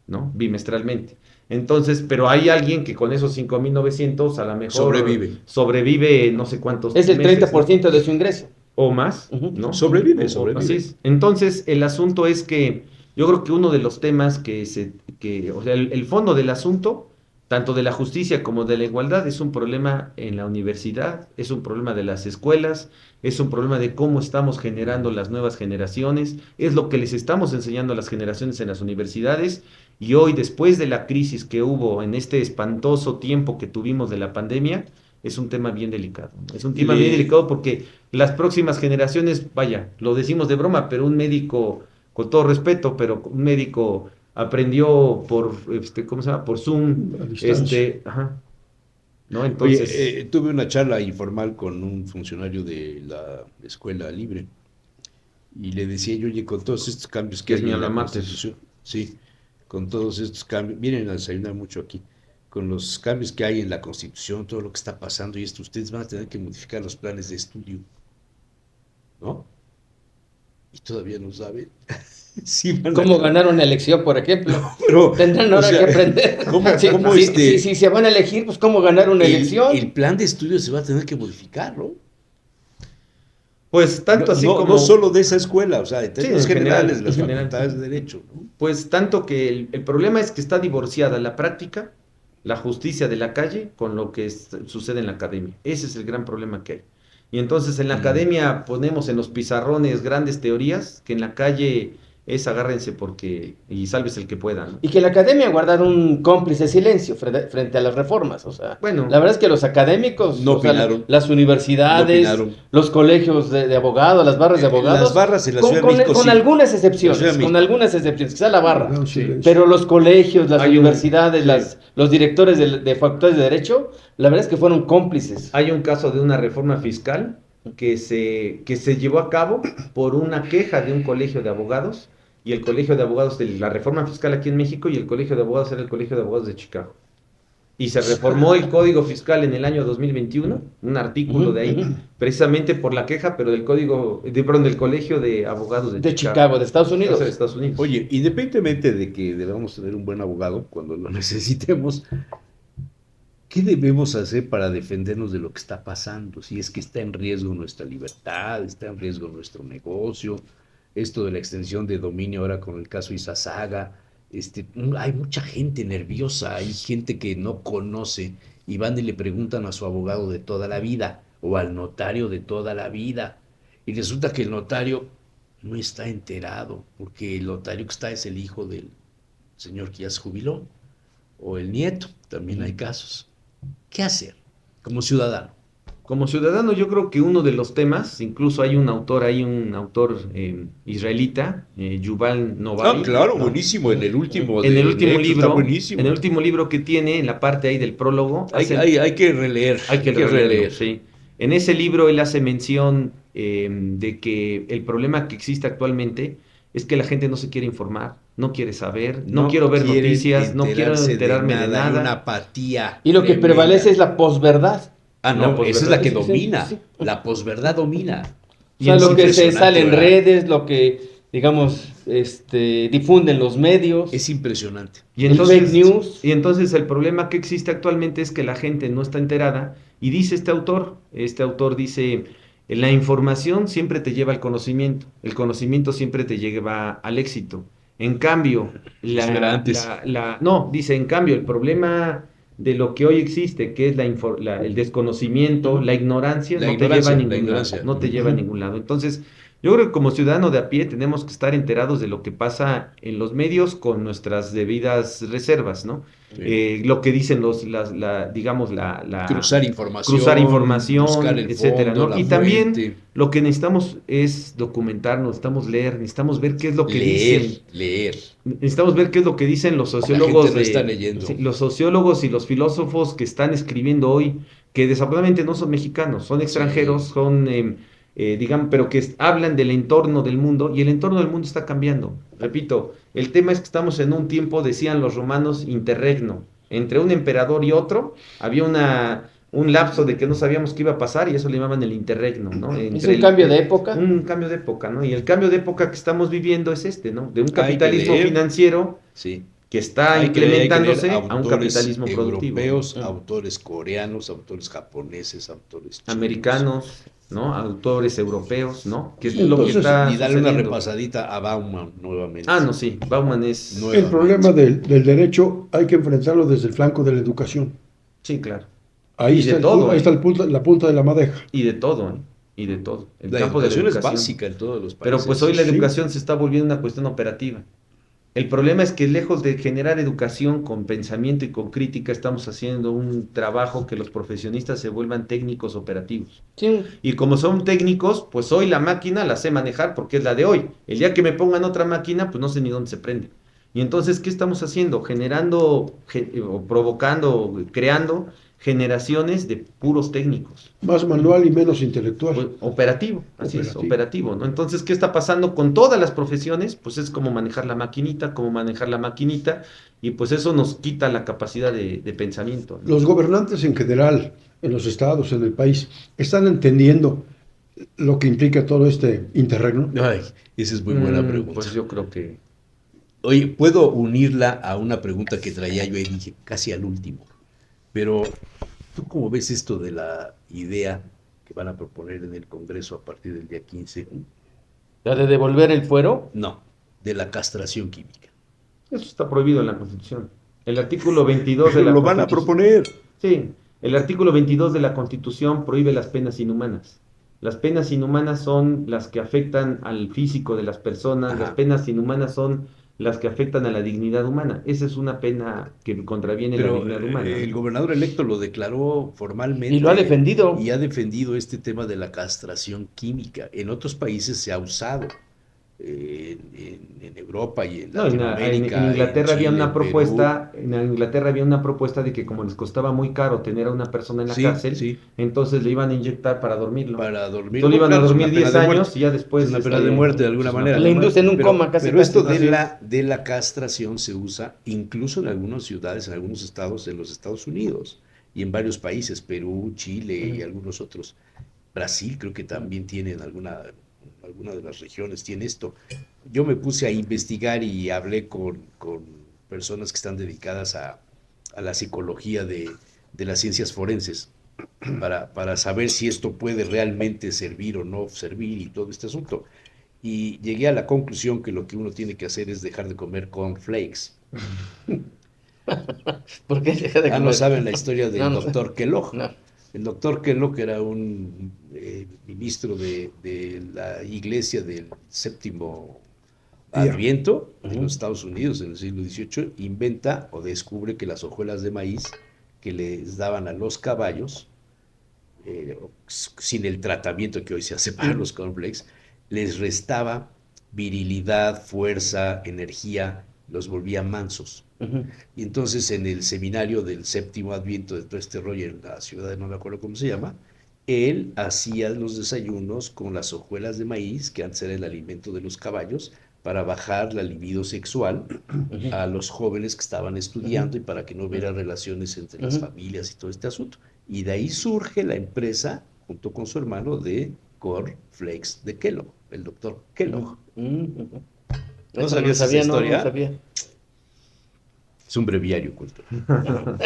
¿no? Bimestralmente. Entonces, pero hay alguien que con esos 5,900 a lo mejor sobrevive no sé cuántos Es el meses, 30% de su ingreso. o más, Ujú. ¿no? Sobrevive. Así es. Entonces, el asunto es que yo creo que uno de los temas o sea, el fondo del asunto, tanto de la justicia como de la igualdad, es un problema en la universidad, es un problema de las escuelas, es un problema de cómo estamos generando las nuevas generaciones, es lo que les estamos enseñando a las generaciones en las universidades, y hoy, después de la crisis que hubo en este espantoso tiempo que tuvimos de la pandemia, es un tema bien delicado, ¿no? Es un tema bien delicado porque las próximas generaciones, vaya, lo decimos de broma, pero un médico, con todo respeto, pero un médico aprendió por, ¿cómo se llama? Por Zoom, A distancia. ajá, ¿no? Entonces, Oye, tuve una charla informal con un funcionario de la escuela libre y le decía yo, oye, con todos estos cambios Que que es hay mi en la alma mater. Constitución, sí, con todos estos cambios, vienen a desayunar mucho aquí, con los cambios que hay en la Constitución, todo lo que está pasando y esto, ustedes van a tener que modificar los planes de estudio, ¿no? Y todavía no saben. Sí, van a- ¿Cómo ganar una elección, por ejemplo? Pero, Tendrán o ahora sea, que aprender. ¿cómo- Sí, cómo sí, este- sí, sí, se van a elegir, pues cómo ganar una elección. el plan de estudio se va a tener que modificar, ¿no? pues tanto así no, como... no solo de esa escuela, o sea, de Sí, términos en general, generales, de las en general. facultades de Derecho, ¿no? Pues tanto que el problema es que está divorciada la práctica, la justicia de la calle, con lo que sucede en la academia. Ese es el gran problema que hay. Y entonces en la academia ponemos en los pizarrones grandes teorías, que en la calle es agárrense porque, y sálvese el que pueda, ¿no? Y que la academia guardara un cómplice silencio frente a las reformas. O sea, Bueno. la verdad es que los académicos, No o sea, opinaron. las universidades, No opinaron. los colegios de abogados, las barras de abogados. Las barras en la con, Ciudad de con- México, con sí. algunas La excepciones, Ciudad de con México. algunas excepciones, quizá la barra. Guardaron silencio. Pero los colegios, las Hay universidades, sí. los directores de facultades de Derecho, la verdad es que fueron cómplices. Hay un caso de una reforma fiscal que se llevó a cabo por una queja de un colegio de abogados, y el colegio de abogados de la reforma fiscal aquí en México, y el colegio de abogados era el colegio de abogados de Chicago. Y se reformó el Código Fiscal en el año 2021, un artículo de ahí, precisamente por la queja, pero del del Colegio de Abogados De Chicago, de Estados Unidos. De Estados Unidos. Oye, independientemente de que debamos tener un buen abogado cuando lo necesitemos, ¿Qué debemos hacer para defendernos de lo que está pasando? Si es que está en riesgo nuestra libertad, está en riesgo nuestro negocio, esto de la extensión de dominio ahora con el caso Izazaga, hay mucha gente nerviosa, hay gente que no conoce y van y le preguntan a su abogado de toda la vida o al notario de toda la vida. Y resulta que el notario no está enterado, porque el notario que está es el hijo del señor que ya se jubiló, o el nieto, también hay casos. ¿Qué hacer como ciudadano? Como ciudadano, yo creo que uno de los temas, incluso hay un autor israelita, Yuval Novari, ¿no? buenísimo, en el último En de el último Nexo está libro, buenísimo. en el último libro que tiene, en la parte ahí del prólogo, Hay que releer, hay que releerlo, sí. En ese libro él hace mención de que el problema que existe actualmente es que la gente no se quiere informar, no quiere saber, no quiero ver quieren noticias, no quiero enterarse enterarme de Hay nada. una apatía Y lo que tremenda. prevalece es la posverdad. Ah, la no, esa es la que posverdad. Sí, sí, domina. sí. La posverdad domina. O sea, Y lo que se impresionante, sale en ¿verdad? redes, lo que, digamos, difunden los medios, Es impresionante. Y el entonces, fake news. y entonces el problema que existe actualmente es que la gente no está enterada y dice este autor dice, la información siempre te lleva al conocimiento, el conocimiento siempre te lleva al éxito. En cambio, Eso era antes. no, dice, en cambio, el problema de lo que hoy existe, que es el desconocimiento, la ignorancia, La no te ignorancia, lleva a la ningún ignorancia. lado, no te lleva a ningún lado. Entonces, yo creo que como ciudadano de a pie tenemos que estar enterados de lo que pasa en los medios con nuestras debidas reservas, ¿no? Sí. Lo que dicen Cruzar información, buscar el etcétera, fondo, ¿no? la Y también fuente. lo que necesitamos es documentarnos, necesitamos leer, necesitamos ver qué es lo que dicen, Leer. necesitamos ver qué es lo que dicen los La sociólogos gente no está leyendo. sí, los sociólogos y los filósofos que están escribiendo hoy, que desafortunadamente no son mexicanos, son extranjeros, Sí. son digamos, pero que hablan del entorno del mundo y el entorno del mundo está cambiando. Repito, el tema es que estamos en un tiempo, decían los romanos, interregno. Entre un emperador y otro había un lapso de que no sabíamos qué iba a pasar y eso le llamaban el interregno, ¿no? Es un cambio de época. Un cambio de época, ¿no? Y el cambio de época que estamos viviendo es ¿no? De un Hay que capitalismo leer. financiero Sí. que está Hay que leer implementándose a un autores capitalismo productivo. europeos, ¿No? autores coreanos, autores japoneses, autores chinos. Americanos, ¿no? Autores europeos, ¿no? Que es Y, lo que entonces, está y darle una sucediendo. repasadita a Bauman nuevamente. Ah, no, sí, Bauman es... No. el problema del derecho hay que enfrentarlo desde el flanco de la educación. Sí, claro. Ahí Y está, de todo, ahí está la punta de la madeja. Y de todo, ¿eh? Y de todo. El La campo de educación la es educación. básica en todos los países. Pero pues hoy la Sí. educación se está volviendo una cuestión operativa. El problema es que lejos de generar educación con pensamiento y con crítica, estamos haciendo un trabajo que los profesionistas se vuelvan técnicos operativos. Sí. Y como son técnicos, pues hoy la máquina la sé manejar porque es la de hoy. El día que me pongan otra máquina, pues no sé ni dónde se prende. Y entonces, ¿qué estamos haciendo? Generando, o provocando, creando generaciones de puros técnicos. Más manual y menos intelectual. Pues, operativo, así es, Operativo. operativo, ¿no? Entonces, ¿qué está pasando con todas las profesiones? Pues es como manejar la maquinita, y pues eso nos quita la capacidad de pensamiento, ¿no? Los gobernantes en general, en los estados, en el país, están entendiendo lo que implica todo este interregno. Ay, esa es muy buena pregunta. Pues yo creo que... Oye, puedo unirla a una pregunta que traía yo y dije casi al último. Pero, ¿tú cómo ves esto de la idea que van a proponer en el Congreso a partir del día 15? ¿La de devolver el fuero? No, de la castración química. Eso está prohibido en la Constitución. El artículo 22 de Pero la lo van a Constitución... proponer. Sí, el artículo 22 de la Constitución prohíbe las penas inhumanas. Las penas inhumanas son las que afectan al físico de las personas, Ajá. las penas inhumanas son las que afectan a la dignidad humana. Esa es una pena que contraviene la Pero dignidad humana. el gobernador electo lo declaró formalmente. Y lo ha defendido. Y ha defendido este tema de la castración química. En otros países se ha usado. En Europa y en No, Latinoamérica. en Inglaterra había Chile, una en Perú. propuesta, en Inglaterra había una propuesta de que como les costaba muy caro tener a una persona en la Sí, cárcel, sí. entonces le iban a inyectar para dormirlo. Para dormir. Entonces le iban a Claro, es dormir una pena 10 de años muerte. y ya después... Es una pena de muerte de alguna es una manera. pena La de industria en un Pero, coma, casi. pero esto casi. de la castración se usa incluso en algunas ciudades, en algunos estados de los Estados Unidos y en varios países, Perú, Chile y algunos otros. Brasil creo que también tienen alguna de las regiones tiene esto. Yo me puse a investigar y hablé con personas que están dedicadas a la psicología de de las ciencias forenses para saber si esto puede realmente servir o no servir y todo este asunto. Y llegué a la conclusión que lo que uno tiene que hacer es dejar de comer cornflakes. ¿Por qué deja de No comer? saben la historia del No, no. doctor Kellogg. No. El doctor Kellogg era un ministro de la iglesia del séptimo Ya. Adviento de Ujú. los Estados Unidos en el siglo XVIII, inventa o descubre que las hojuelas de maíz que les daban a los caballos, sin el tratamiento que hoy se hace para los cornflakes, les restaba virilidad, fuerza, energía, los volvía mansos. Ujú. Y entonces en el seminario del séptimo adviento de todo este rollo en la ciudad de no me acuerdo cómo se llama, él hacía los desayunos con las hojuelas de maíz, que antes era el alimento de los caballos, para bajar la libido sexual Ujú. a los jóvenes que estaban estudiando y para que no hubiera relaciones entre las Ujú. familias y todo este asunto. Y de ahí surge la empresa, junto con su hermano, de Cornflakes de Kellogg, el doctor Kellogg. Ujú. ¿No Eso sabías esa sabía, historia? No sabía. Es un breviario cultural.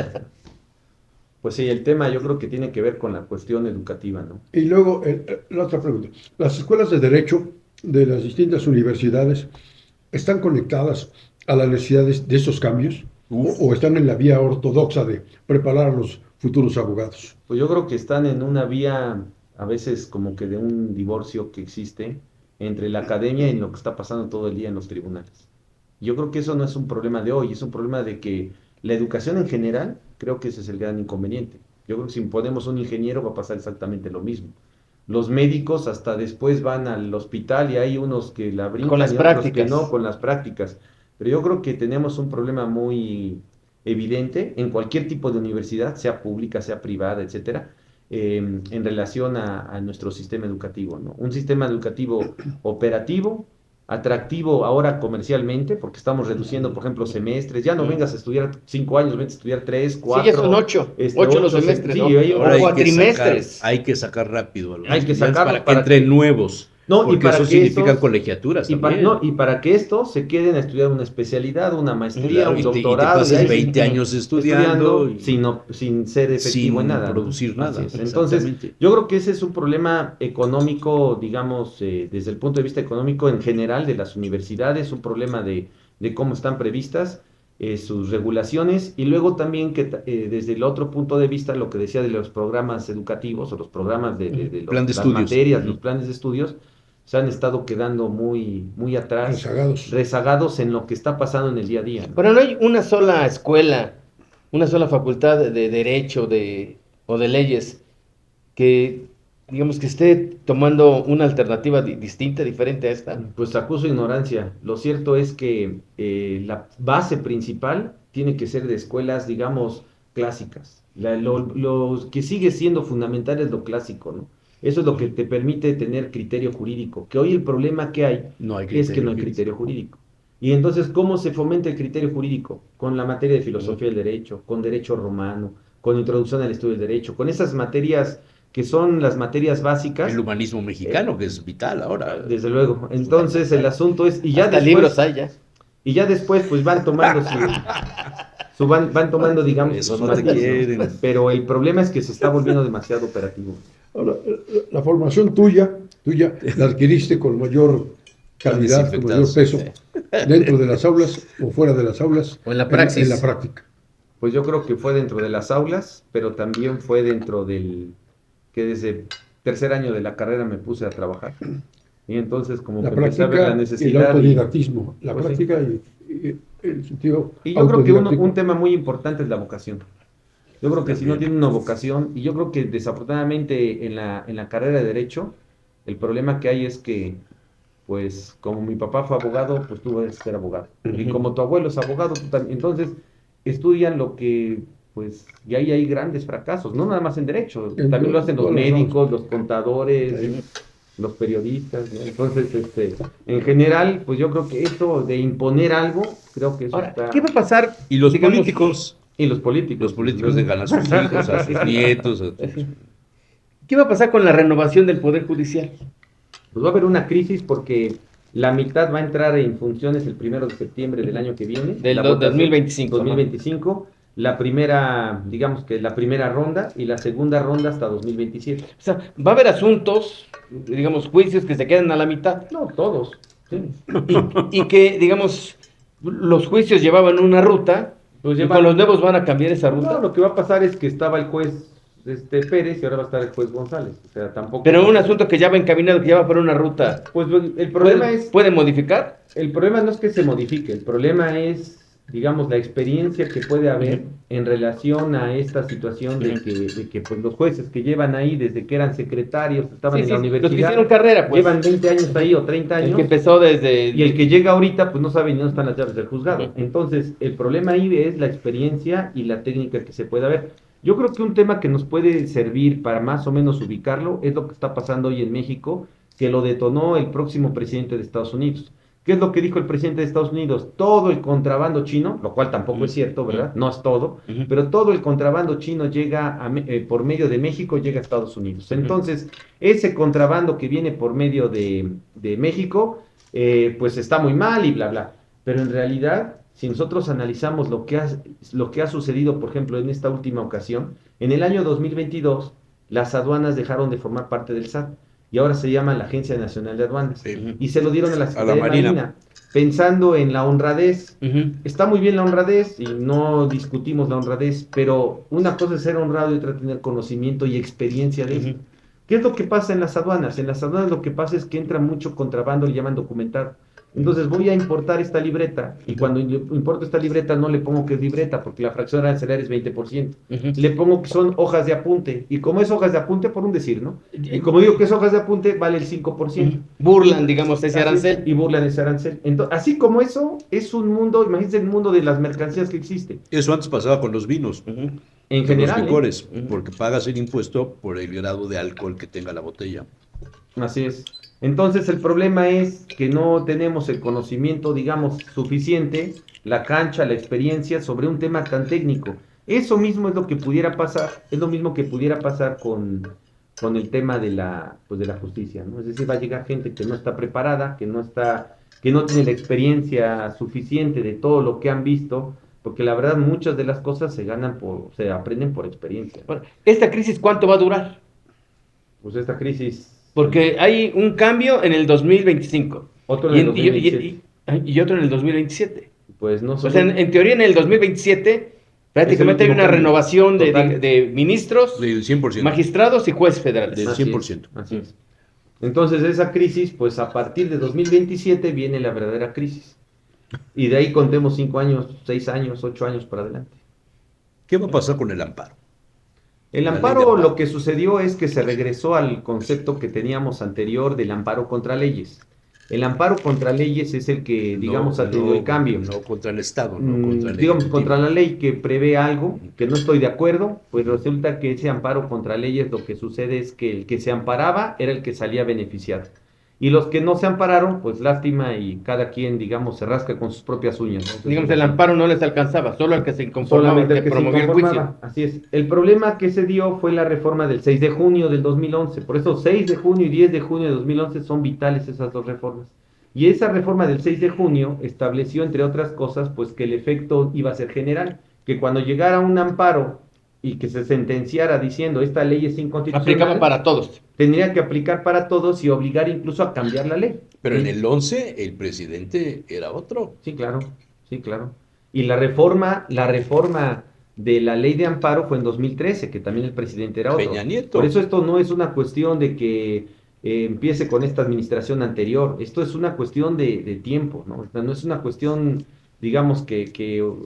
Pues sí, el tema yo creo que tiene que ver con la cuestión educativa, ¿no? Y luego, la otra pregunta. ¿Las escuelas de derecho de las distintas universidades están conectadas a las necesidades de estos cambios? ¿O están en la vía ortodoxa de preparar a los futuros abogados? Pues yo creo que están en una vía, a veces como que de un divorcio que existe entre la academia y lo que está pasando todo el día en los tribunales. Yo creo que eso no es un problema de hoy, es un problema de que la educación en general, creo que ese es el gran inconveniente. Yo creo que si ponemos un ingeniero va a pasar exactamente lo mismo. Los médicos hasta después van al hospital y hay unos que la brincan las y otros que prácticas. no, con las prácticas. Pero yo creo que tenemos un problema muy evidente en cualquier tipo de universidad, sea pública, sea privada, etcétera, en relación a nuestro sistema educativo, ¿no? Un sistema educativo operativo, atractivo ahora comercialmente, porque estamos reduciendo, por ejemplo, semestres. Ya no vengas a estudiar 5 años, vente a estudiar 3, Sí, 4. ya son 8. 8 los semestres, Sí, ¿no? hay Ahora O hay que cuatrimestres. sacar, hay que sacar rápido a los Hay que estudiantes sacarlos para que para entren que- nuevos. No, y Porque para eso que significan estos- colegiaturas Y para, también. no, y para que estos se queden a estudiar una especialidad, una maestría, Claro, un y te doctorado, pasas ahí 20 sí, años estudiando y sin ser efectivo en sin nada, ¿no? producir nada. Así es. Entonces, Exactamente. yo creo que ese es un problema económico, digamos, desde el punto de vista económico en general de las universidades, un problema de cómo están previstas sus regulaciones, y luego también que desde el otro punto de vista, lo que decía de los programas educativos o los programas Plan de las estudios. materias, Ujú. los planes de estudios, se han estado quedando muy atrás, Rezagados. rezagados en lo que está pasando en el día a día, ¿no? Pero no hay una sola escuela, una sola facultad de derecho o de leyes que, digamos, que esté tomando una alternativa distinta, diferente a esta. Pues acuso ignorancia. Lo cierto es que la base principal tiene que ser de escuelas, digamos, clásicas. Lo que sigue siendo fundamental es lo clásico, ¿no? Eso es lo que te permite tener criterio jurídico. Que hoy el problema que hay No hay es que criterio no hay jurídico. criterio jurídico. Y entonces, ¿cómo se fomenta el criterio jurídico? Con la materia de filosofía del derecho, con derecho romano, con introducción al estudio del derecho, con esas materias que son las materias básicas. El humanismo mexicano, que es vital ahora. Desde luego. Entonces el asunto es, y ya Hasta después, libros hay ya. y ya después pues van tomando van tomando, digamos, Eso su no te matiz, ¿no? quieren. Pero el problema es que se está volviendo demasiado operativo. Ahora, la formación tuya, la adquiriste con mayor calidad, con mayor Desinfectados. peso, dentro de las aulas o fuera de las aulas, O en la praxis. en la práctica. Pues yo creo que fue dentro de las aulas, pero también fue dentro que desde tercer año de la carrera me puse a trabajar. Y entonces como La que empecé a ver la práctica y el necesidad. autodidactismo. La Pues sí. práctica y el sentido Y yo creo que autodidáctico. un tema muy importante es la vocación. Yo creo que si no También. tiene una vocación, y yo creo que desafortunadamente en la carrera de Derecho, el problema que hay es que, pues, como mi papá fue abogado, pues tú vas a ser abogado. Y Ujú. como tu abuelo es abogado, tú también. Entonces, estudian lo que, pues, y ahí hay grandes fracasos, no nada más en Derecho, En también lo hacen los todas las médicos, los contadores, Sí. los periodistas, ¿no? Entonces, en general, pues yo creo que esto de imponer algo, creo que eso Ahora, está... ¿qué va a pasar? Y los digamos, políticos. Y los políticos. Los políticos dejan a sus hijos, a sus nietos. ¿Qué va a pasar con la renovación del Poder Judicial? Pues va a haber una crisis porque la mitad va a entrar en funciones el 1 de septiembre del año que viene. Del la votación, 2025, 2025, la primera, digamos que la primera ronda y la segunda ronda hasta 2027. O sea, va a haber asuntos, digamos, juicios que se quedan a la mitad. No, todos. Sí. Y que, digamos, los juicios llevaban una ruta, Pues y llevan- con los nuevos van a cambiar esa ruta. No, lo que va a pasar es que estaba el juez Pérez y ahora va a estar el juez González. O sea, tampoco. Pero un asunto que ya va encaminado, que ya va por una ruta, Pues el problema ¿puede modificar? el problema no es que se modifique, el problema es, digamos, la experiencia que puede haber en relación a esta situación de que pues, los jueces que llevan ahí desde que eran secretarios, estaban Sí, en la sí, los que universidad, hicieron carrera, pues. llevan 20 años ahí o 30 El años. que empezó desde... Y el que llega ahorita, pues no sabe ni dónde están las llaves del juzgado. Ujú. Entonces, el problema ahí es la experiencia y la técnica que se puede ver. Yo creo que un tema que nos puede servir para más o menos ubicarlo es lo que está pasando hoy en México, que lo detonó el próximo presidente de Estados Unidos. ¿Qué es lo que dijo el presidente de Estados Unidos? Todo el contrabando chino, lo cual tampoco es cierto, ¿verdad? No es todo, Ujú. pero todo el contrabando chino llega por medio de México, llega a Estados Unidos. Entonces, ese contrabando que viene por medio de México, pues está muy mal y bla, bla. Pero en realidad, si nosotros analizamos lo que ha sucedido, por ejemplo, en esta última ocasión, en el año 2022, las aduanas dejaron de formar parte del SAT y ahora se llama la Agencia Nacional de Aduanas. Sí. Y se lo dieron a la Secretaría de Marina. Marina, pensando en la honradez. Ujú. Está muy bien la honradez y no discutimos la honradez, pero una cosa es ser honrado y otra tener conocimiento y experiencia de eso. Ujú. ¿Qué es lo que pasa en las aduanas? En las aduanas lo que pasa es que entra mucho contrabando, le llaman documentado. Entonces voy a importar esta libreta y cuando importo esta libreta no le pongo que es libreta porque la fracción arancelaria es 20%. Ujú. Le pongo que son hojas de apunte y como es hojas de apunte, por un decir, ¿no? Y como digo que es hojas de apunte, vale el 5%. Burlan, digamos, ese Así es, arancel. y burlan ese arancel. Entonces, así como eso, es un mundo, imagínense el mundo de las mercancías que existe. Eso antes pasaba con los vinos, Ujú. En con general. los licores, Ujú. porque pagas el impuesto por el grado de alcohol que tenga la botella. Así es. Entonces el problema es que no tenemos el conocimiento, digamos, suficiente, la cancha, la experiencia sobre un tema tan técnico. Eso mismo es lo que pudiera pasar, es lo mismo que pudiera pasar con el tema pues de la justicia, ¿no? Es decir, va a llegar gente que no está preparada, que no tiene la experiencia suficiente de todo lo que han visto, porque la verdad muchas de las cosas se aprenden por experiencia. Bueno, ¿esta crisis cuánto va a durar? Pues esta crisis, Porque hay un cambio en el 2025 otro en el 2027, y otro en el 2027. pues no O son... sea, en teoría en el 2027 prácticamente hay último una cambio. renovación Total. de ministros, Del 100%. magistrados y jueces federales. Del Así es, 100%. así es. Entonces esa crisis, pues a partir de 2027 viene la verdadera crisis. Y de ahí contemos 5 años, 6 años, 8 años para adelante. ¿Qué va a pasar con el amparo? El La ley de amparo, amparo. lo que sucedió es que se regresó al concepto que teníamos anterior del amparo contra leyes. El amparo contra leyes es el que, digamos, ha tenido el cambio. No contra el Estado, no contra el Digamos, Ejecutivo. contra la ley que prevé algo que no estoy de acuerdo, pues resulta que ese amparo contra leyes lo que sucede es que el que se amparaba era el que salía beneficiado. Y los que no se ampararon, pues lástima y cada quien, digamos, se rasca con sus propias uñas, ¿no? Entonces, Digamos, el amparo no les alcanzaba, solo al que se inconformaba, solamente el el que que se promovió el inconformaba. juicio. Así es. El problema que se dio fue la reforma del 6 de junio del 2011. Por eso 6 de junio y 10 de junio de 2011 son vitales esas dos reformas. Y esa reforma del 6 de junio estableció, entre otras cosas, pues que el efecto iba a ser general, que cuando llegara un amparo y que se sentenciara diciendo esta ley es inconstitucional, Aplicaba para todos. tendría que aplicar para todos y obligar incluso a cambiar la ley. Pero en el 11 el presidente era otro. Sí, claro, sí, claro. Y la reforma de la ley de amparo fue en 2013, que también el presidente era otro. Peña Nieto. Por eso esto no es una cuestión de que empiece con esta administración anterior, esto es una cuestión de tiempo, ¿no? O sea, no es una cuestión, digamos, que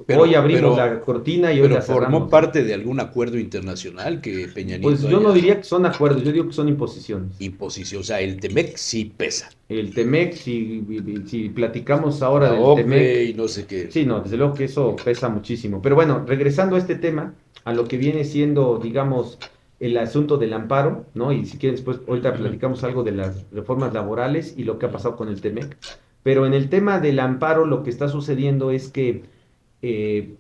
Pero- hoy abrimos pero- la cortina y hoy Pero la cerramos. formó parte de algún acuerdo internacional que Peña Nieto Pues yo no haya- diría que son acuerdos, yo digo que son imposiciones. imposición. O sea, el Temec sí pesa. El TEMEC, si platicamos ahora La del OCDE TEMEC, y no sé qué. sí, no, desde luego que eso pesa muchísimo. Pero bueno, regresando a este tema, a lo que viene siendo, digamos, el asunto del amparo, ¿no? Y si quieren después, ahorita platicamos algo de las reformas laborales y lo que ha pasado con el TEMEC. Pero en el tema del amparo lo que está sucediendo es que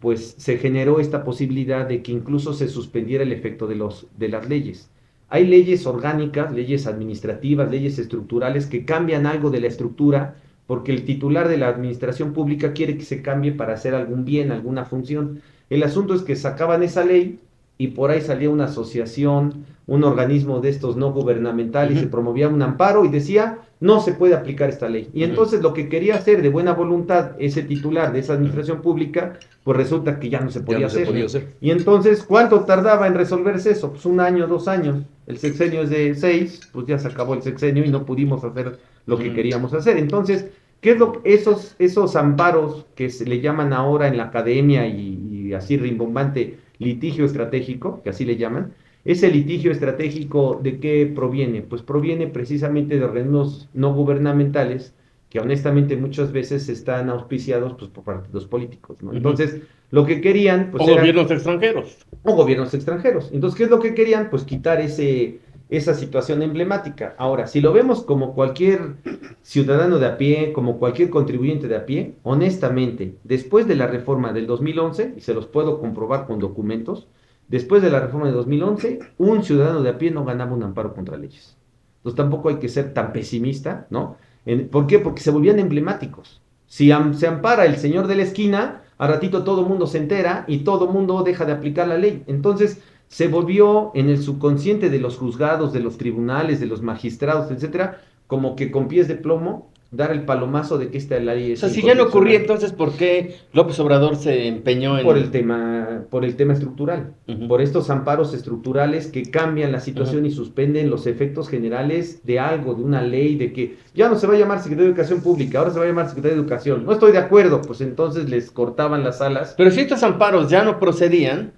pues se generó esta posibilidad de que incluso se suspendiera el efecto de las leyes. Hay leyes orgánicas, leyes administrativas, leyes estructurales que cambian algo de la estructura porque el titular de la administración pública quiere que se cambie para hacer algún bien, alguna función. El asunto es que sacaban esa ley y por ahí salía una asociación, un organismo de estos no gubernamentales, y se promovía un amparo y decía, no se puede aplicar esta ley. Y entonces lo que quería hacer de buena voluntad ese titular de esa administración pública, pues resulta que ya no se podía hacer. Y entonces, ¿cuánto tardaba en resolverse eso? Pues 1 año, 2 años. El sexenio es de 6, pues ya se acabó el sexenio y no pudimos hacer lo que queríamos hacer. Entonces, ¿qué es esos amparos que se le llaman ahora en la academia y así rimbombante litigio estratégico, que así le llaman? Ese litigio estratégico, ¿de qué proviene? Pues proviene precisamente de organismos no gubernamentales que honestamente muchas veces están auspiciados pues, por partidos políticos, ¿no? Entonces, lo que querían... Pues, o gobiernos extranjeros. O gobiernos extranjeros. Entonces, ¿qué es lo que querían? Pues quitar esa situación emblemática. Ahora, si lo vemos como cualquier ciudadano de a pie, como cualquier contribuyente de a pie, honestamente, después de la reforma del 2011, y se los puedo comprobar con documentos, después de la reforma de 2011, un ciudadano de a pie no ganaba un amparo contra leyes. Entonces tampoco hay que ser tan pesimista, ¿no? ¿Por qué? Porque se volvían emblemáticos. Si se ampara el señor de la esquina, a ratito todo el mundo se entera y todo el mundo deja de aplicar la ley. Entonces se volvió en el subconsciente de los juzgados, de los tribunales, de los magistrados, etcétera, como que con pies de plomo dar el palomazo de que esta ley es... O sea, si ya no ocurría, entonces, ¿por qué López Obrador se empeñó en...? Por el tema estructural, por estos amparos estructurales que cambian la situación y suspenden los efectos generales de algo, de una ley, de que ya no se va a llamar Secretaría de Educación Pública, ahora se va a llamar Secretaría de Educación. No estoy de acuerdo, pues entonces les cortaban las alas. Pero si estos amparos ya no procedían,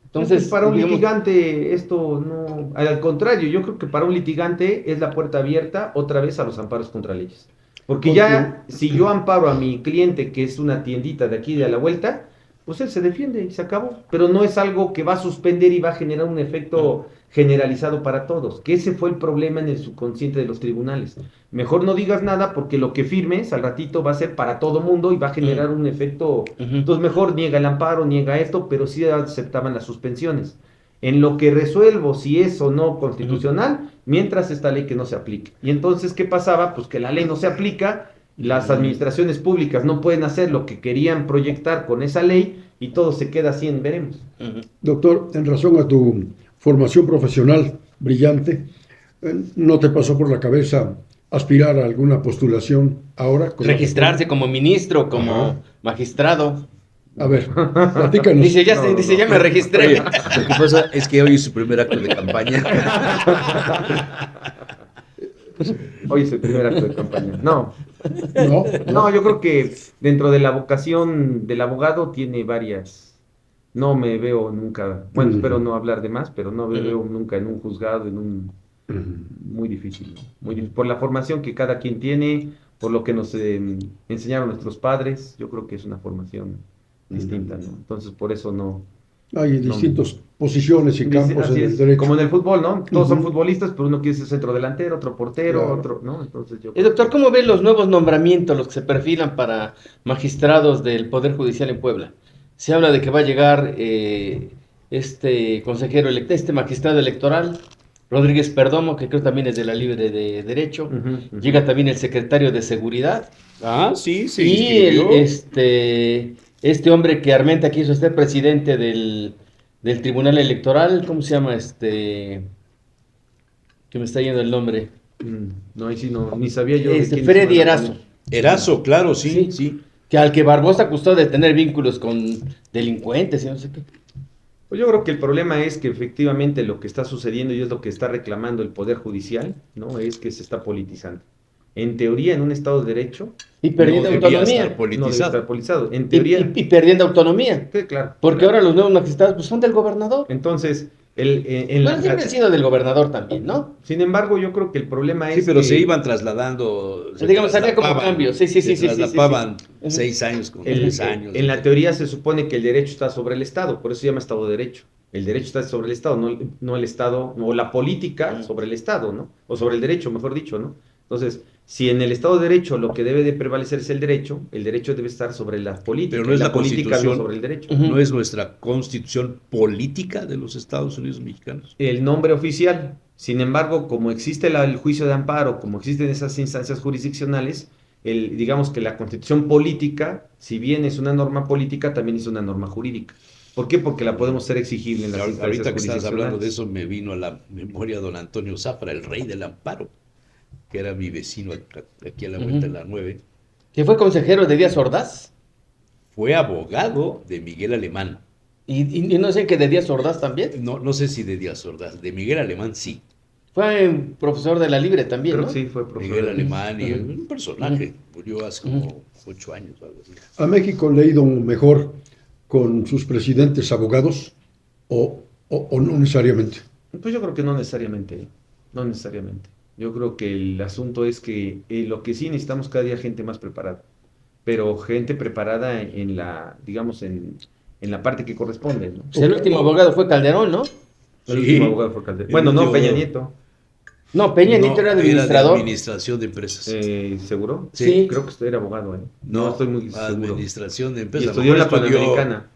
entonces... Para un litigante esto no... Al contrario, yo creo que para un litigante es la puerta abierta otra vez a los amparos contra leyes. Porque ya, si yo amparo a mi cliente, que es una tiendita de aquí de a la vuelta, pues él se defiende y se acabó. Pero no es algo que va a suspender y va a generar un efecto generalizado para todos. Que ese fue el problema en el subconsciente de los tribunales. Mejor no digas nada porque lo que firmes al ratito va a ser para todo mundo y va a generar un efecto. Entonces mejor niega el amparo, niega esto, pero sí aceptaban las suspensiones. En lo que resuelvo si es o no constitucional, mientras esta ley que no se aplique. Y entonces, ¿qué pasaba? Pues que la ley no se aplica, las administraciones públicas no pueden hacer lo que querían proyectar con esa ley y todo se queda así en veremos. Doctor, en razón a tu formación profesional brillante, ¿no te pasó por la cabeza aspirar a alguna postulación ahora? Registrarse como ministro, como magistrado. A ver, platícanos. Dice, ya me registré. Oye, lo que pasa es que hoy es su primer acto de campaña. Hoy es el primer acto de campaña. No, No, yo creo que dentro de la vocación del abogado tiene varias. No me veo nunca, bueno, espero no hablar de más, pero no me veo nunca en un juzgado, muy difícil, por la formación que cada quien tiene, por lo que nos enseñaron nuestros padres, yo creo que es una formación distinta, ¿no? Entonces, por eso no... Hay distintas posiciones y campos en el derecho. Como en el fútbol, ¿no? Todos son futbolistas, pero uno quiere ser centrodelantero, otro portero, otro, ¿no? Entonces yo... Doctor, ¿cómo ven los nuevos nombramientos, los que se perfilan para magistrados del Poder Judicial en Puebla? Se habla de que va a llegar este magistrado electoral, Rodríguez Perdomo, que creo también es de la Libre de Derecho. Llega también el secretario de Seguridad. Ah, sí, sí. Y este hombre que Armenta quiso ser presidente del Tribunal Electoral, ¿cómo se llama? Que me está yendo el nombre. No, ahí sí no, ni sabía yo. Freddy Erazo. Erazo, claro, sí. Que al que Barbosa acusó de tener vínculos con delincuentes y no sé qué. Pues yo creo que el problema es que efectivamente lo que está sucediendo y es lo que está reclamando el Poder Judicial, ¿no? Es que se está politizando. En teoría, en un Estado de Derecho... Y perdiendo autonomía. No debe estar politizado. En teoría... Y perdiendo autonomía. Sí, claro. Porque ahora los nuevos magistrados pues, son del gobernador. Entonces... siempre han sido del gobernador también, ¿no? Sin embargo, yo creo que el problema es... Sí, pero se iban trasladando... Digamos, había como cambio. Sí. Se traslapaban 6 años con 10 años. En la teoría se supone que el derecho está sobre el Estado, por eso se llama Estado de Derecho. El derecho está sobre el Estado, no el Estado, o la política sobre el Estado, ¿no? O sobre el derecho, mejor dicho, ¿no? Entonces, si en el Estado de Derecho lo que debe de prevalecer es el derecho debe estar sobre la política. Pero no es la política constitución, no sobre el derecho. ¿No es nuestra constitución política de los Estados Unidos mexicanos? El nombre oficial. Sin embargo, como existe el juicio de amparo, como existen esas instancias jurisdiccionales, digamos que la constitución política, si bien es una norma política, también es una norma jurídica. ¿Por qué? Porque la podemos ser exigible en las instancias Ahorita que estás hablando de jurisdiccionales. eso, me vino a la memoria don Antonio Zafra, el rey del amparo, que era mi vecino aquí a la vuelta de la 9. Que fue consejero de Díaz Ordaz. Fue abogado de Miguel Alemán. Y no sé que de Díaz Ordaz también. No sé si de Díaz Ordaz, de Miguel Alemán sí. Fue profesor de la Libre también, Creo ¿no? que sí, fue profesor. Miguel Alemán y un personaje, murió hace como 8 años o algo así. ¿A México le ha ido mejor con sus presidentes abogados o no necesariamente? Pues yo creo que no necesariamente, ¿eh? No necesariamente. Yo creo que el asunto es que lo que sí necesitamos cada día gente más preparada, pero gente preparada en la, digamos, en la parte que corresponde, ¿no? Pues el último abogado fue Calderón, ¿no? El Sí. último abogado fue Calderón. El Bueno, no, último- Peña Nieto. No, Peña Nieto era de administrador. administración de empresas. ¿Seguro? Sí. Creo que era abogado, ¿eh? No estoy muy seguro. Administración de Y empresas. estudió en la Estudió- Panamericana.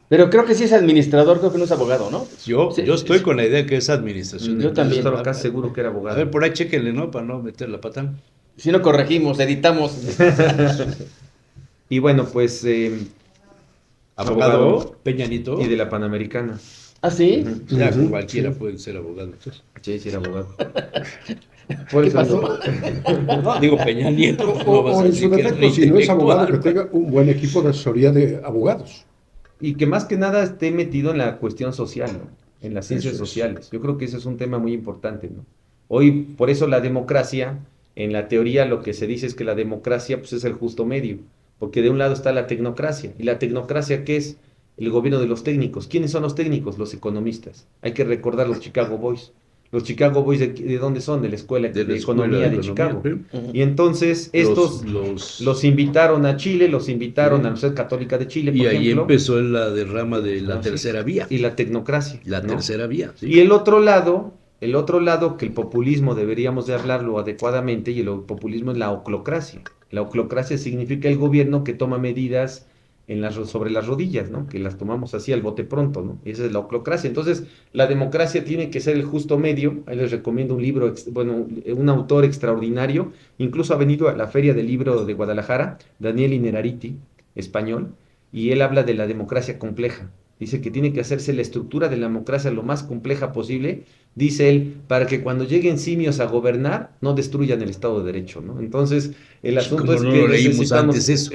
Pero creo que sí es administrador, creo que no es abogado, ¿no? Yo Sí, estoy sí. con la idea que es administración de Yo empresas. también. Estaba casi seguro que era A abogado. ver, por ahí chéquenle, ¿no? Para no meter la pata. Si no corregimos, editamos. Y bueno, pues, Abogado, Peña Nieto. y de la Panamericana. ¿Ah, sí? Ya, Ujú, cualquiera sí. puede ser abogado. Sí, sí, era abogado. Por ¿Qué eso pasó? No, digo Peña Nieto. no vas O a en decir su que es defecto, si no es abogado, que intelectual. tenga un buen equipo de asesoría de abogados. Y que más que nada esté metido en la cuestión social, ¿no? En las ciencias Eso es. sociales. Yo creo que ese es un tema muy importante, ¿no? Hoy, por eso la democracia, en la teoría lo que se dice es que la democracia pues, es el justo medio, porque de un lado está la tecnocracia. ¿Y la tecnocracia qué es? El gobierno de los técnicos. ¿Quiénes son los técnicos? Los economistas. Hay que recordar los Chicago Boys. Los Chicago Boys, ¿de dónde son? De la Escuela de, la Economía de Economía, Chicago. ¿sí? Ujú. Y entonces estos los invitaron a Chile, los invitaron a la Universidad Católica de Chile, Y por ahí ejemplo, empezó la derrama de la Ah, sí. tercera vía. y la tecnocracia. La ¿no? tercera vía. ¿sí? Y el otro lado que el populismo deberíamos de hablarlo adecuadamente, y el populismo es la oclocracia. La oclocracia significa el gobierno que toma medidas sobre las rodillas, ¿no? Que las tomamos así al bote pronto, ¿no? Esa es la oclocracia. Entonces, la democracia tiene que ser el justo medio. Ahí les recomiendo un libro, un autor extraordinario, incluso ha venido a la Feria del Libro de Guadalajara, Daniel Innerarity, español, y él habla de la democracia compleja. Dice que tiene que hacerse la estructura de la democracia lo más compleja posible, dice él, para que cuando lleguen simios a gobernar, no destruyan el Estado de Derecho, ¿no? Entonces, el asunto Como es no que lo leímos necesitamos... antes eso.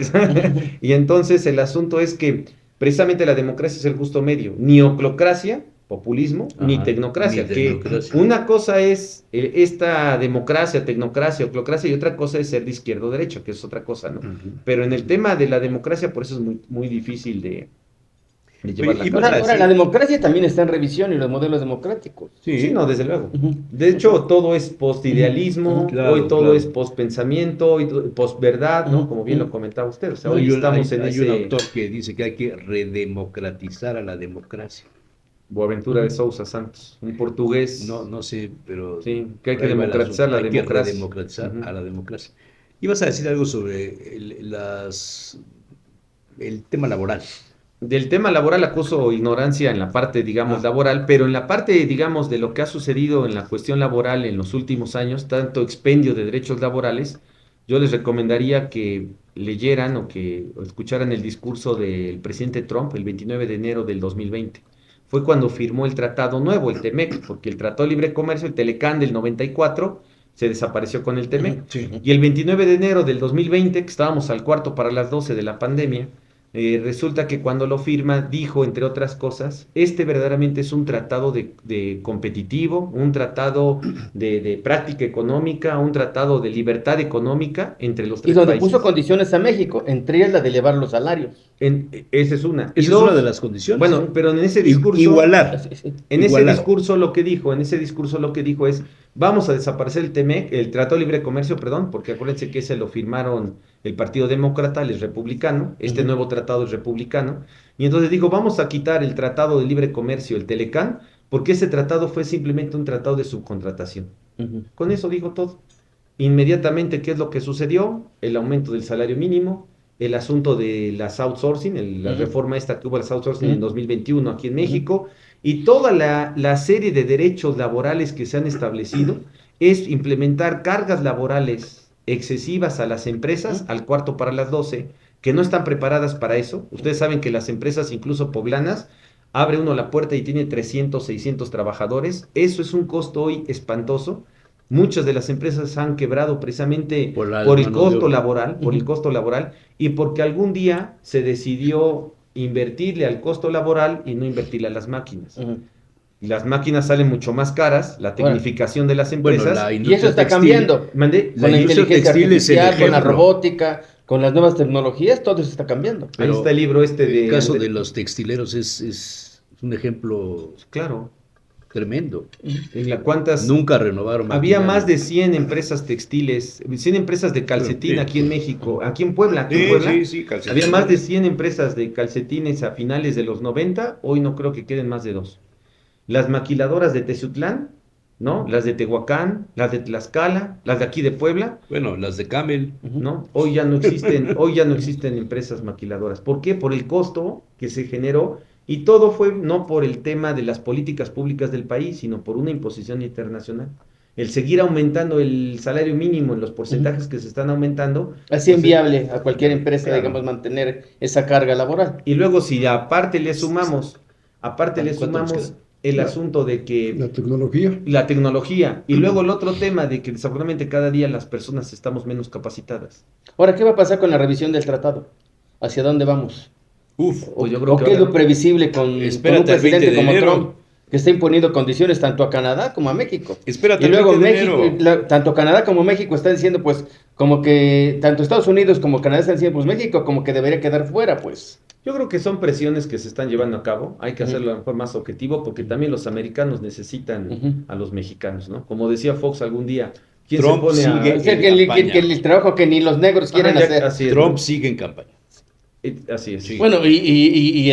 Y entonces el asunto es que precisamente la democracia es el justo medio, ni oclocracia, populismo, ni Ajá, tecnocracia, ni que tecnocracia. una cosa es esta democracia, tecnocracia, oclocracia, y otra cosa es ser de izquierda o derecha, que es otra cosa, ¿no? Pero en el tema de la democracia, por eso es muy, muy difícil de llevarla y a cabo. vas a Ahora, la democracia también está en revisión y los modelos democráticos. Sí, no, desde luego. Ujú. De hecho, todo es postidealismo, Claro, hoy todo claro. es postverdad, hoy posverdad, ¿no? Ujú. Como bien lo comentaba usted. O sea, No, hoy estamos en hay ese... un autor que dice que hay que redemocratizar a la democracia. Boaventura de Sousa Santos, un portugués. No sé, pero Sí, que hay por que ahí va el democratizar asunto. la Hay que democracia. redemocratizar Ujú. a la democracia. Ibas a decir algo sobre el tema laboral. Del tema laboral acuso ignorancia en la parte, digamos, laboral, pero en la parte, digamos, de lo que ha sucedido en la cuestión laboral en los últimos años, tanto expendio de derechos laborales, yo les recomendaría que leyeran o escucharan el discurso del presidente Trump el 29 de enero del 2020. Fue cuando firmó el tratado nuevo, el TEMEC, porque el Tratado de Libre Comercio, el Telecán del 94, se desapareció con el TEMEC. Y el 29 de enero del 2020, que estábamos al cuarto para las 12 de la pandemia, resulta que cuando lo firma dijo, entre otras cosas, este verdaderamente es un tratado de competitivo, un tratado de práctica económica, un tratado de libertad económica entre los Y tres donde países. puso condiciones a México, entre ellas la de elevar los salarios. Esa es una. Y Esa es dos, una de las condiciones. bueno, pero en ese discurso... Igualar. Sí, sí. En ese Igualar. discurso lo que dijo es, vamos a desaparecer el TEMEC, el Tratado de Libre Comercio, perdón, porque acuérdense que ese lo firmaron el Partido Demócrata, él es republicano, este Ujú. nuevo tratado es republicano, y entonces dijo, vamos a quitar el Tratado de Libre Comercio, el Telecán, porque ese tratado fue simplemente un tratado de subcontratación. Ujú. Con eso dijo todo. Inmediatamente, ¿qué es lo que sucedió? El aumento del salario mínimo, el asunto de las outsourcing, la Ujú. reforma esta que hubo las outsourcing en Ujú. 2021 aquí en México, y toda la serie de derechos laborales que se han establecido es implementar cargas laborales excesivas a las empresas, al cuarto para las 12, que no están preparadas para eso. Ustedes saben que las empresas, incluso poblanas, abre uno la puerta y tiene 300, 600 trabajadores. Eso es un costo hoy espantoso. Muchas de las empresas han quebrado precisamente Por la por el mano de costo obra. laboral, por el costo laboral, y porque algún día se decidió invertirle al costo laboral y no invertirle a las máquinas. Ujú. Y las máquinas salen mucho más caras, la Bueno. tecnificación de las Bueno, empresas. la Y eso industria está textil- cambiando. Mandé. La Con la industria inteligencia textil es el artificial, con la ejemplo. robótica, con las nuevas tecnologías, todo eso está cambiando. Ahí Pero está el libro este de el caso André- de los textileros es un ejemplo Claro. tremendo. ¿Cuántas? Nunca renovaron Había maquinaria. más de 100 empresas textiles, 100 empresas de calcetín Sí. aquí en México, aquí en Puebla, calcetín. había más de 100 empresas de calcetines a finales de los 90, hoy no creo que queden más de 2. Las maquiladoras de Teciutlán, ¿no? Las de Tehuacán, las de Tlaxcala, las de aquí de Puebla, Bueno, las de Camel. ¿no? Hoy ya no existen empresas maquiladoras. ¿Por qué? Por el costo que se generó, y todo fue no por el tema de las políticas públicas del país, sino por una imposición internacional. El seguir aumentando el salario mínimo en los porcentajes que se están aumentando. Así pues, inviable a cualquier empresa, claro. digamos, mantener esa carga laboral. Y luego si aparte le sumamos ¿Cuánto nos queda? el La- asunto de que La tecnología. la tecnología, y luego el otro tema de que desafortunadamente cada día las personas estamos menos capacitadas. Ahora, ¿qué va a pasar con la revisión del tratado? ¿Hacia dónde vamos? Uf, Pues yo creo ¿O que qué es ahora- lo previsible con un Espérate al 20 presidente de como enero. Trump, que está imponiendo condiciones tanto a Canadá como a México? espérate Y el luego 20 de México, enero. tanto Canadá como México están diciendo, pues, como que tanto Estados Unidos como Canadá están diciendo, pues México como que debería quedar fuera, pues. Yo creo que son presiones que se están llevando a cabo. Hay que hacerlo a lo mejor más objetivo porque también los americanos necesitan Ujú. a los mexicanos, ¿no? Como decía Fox algún día, ¿quién Trump se pone sigue- a...? O sea, en que campaña. el trabajo que ni los negros quieren Ajá, ya- hacer. así es, Trump ¿no? sigue en campaña. Así es. Sí. Bueno, y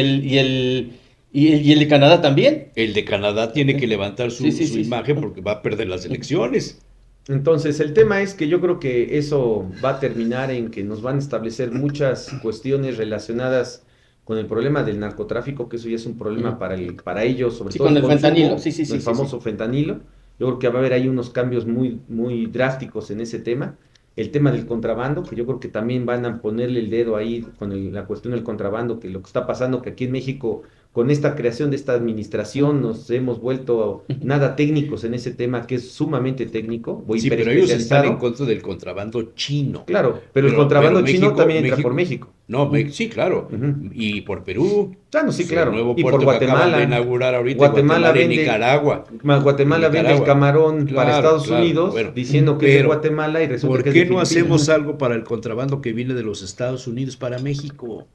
el de Canadá también. El de Canadá tiene que levantar su, Sí, sí, su sí, sí. imagen porque va a perder las elecciones. Entonces, el tema es que yo creo que eso va a terminar en que nos van a establecer muchas cuestiones relacionadas con el problema del narcotráfico, que eso ya es un problema Ujú. para ellos, sobre Sí, todo con el el consumo, fentanilo. Sí, sí, sí, el sí, famoso fentanilo. Yo creo que va a haber ahí unos cambios muy, muy drásticos en ese tema. El tema del contrabando, que yo creo que también van a ponerle el dedo ahí con la cuestión del contrabando, que lo que está pasando, que aquí en México, con esta creación de esta administración, nos hemos vuelto nada técnicos en ese tema, que es sumamente técnico, o Sí, pero ellos están hiperespecializado. en contra del contrabando chino. Claro, pero el contrabando chino México- también entra por México. No, sí, claro. Ujú. Y por Perú. Claro, sí, El claro. nuevo Y puerto por que acaban de Guatemala. inaugurar ahorita, Guatemala Guatemala y vende- Nicaragua. Guatemala vende el Nicaragua. camarón Claro, para Estados claro, Unidos, bueno, diciendo que es de pero, Guatemala y resulta ¿Por que es qué de no Filipinas. hacemos algo para el contrabando que viene de los Estados Unidos para México?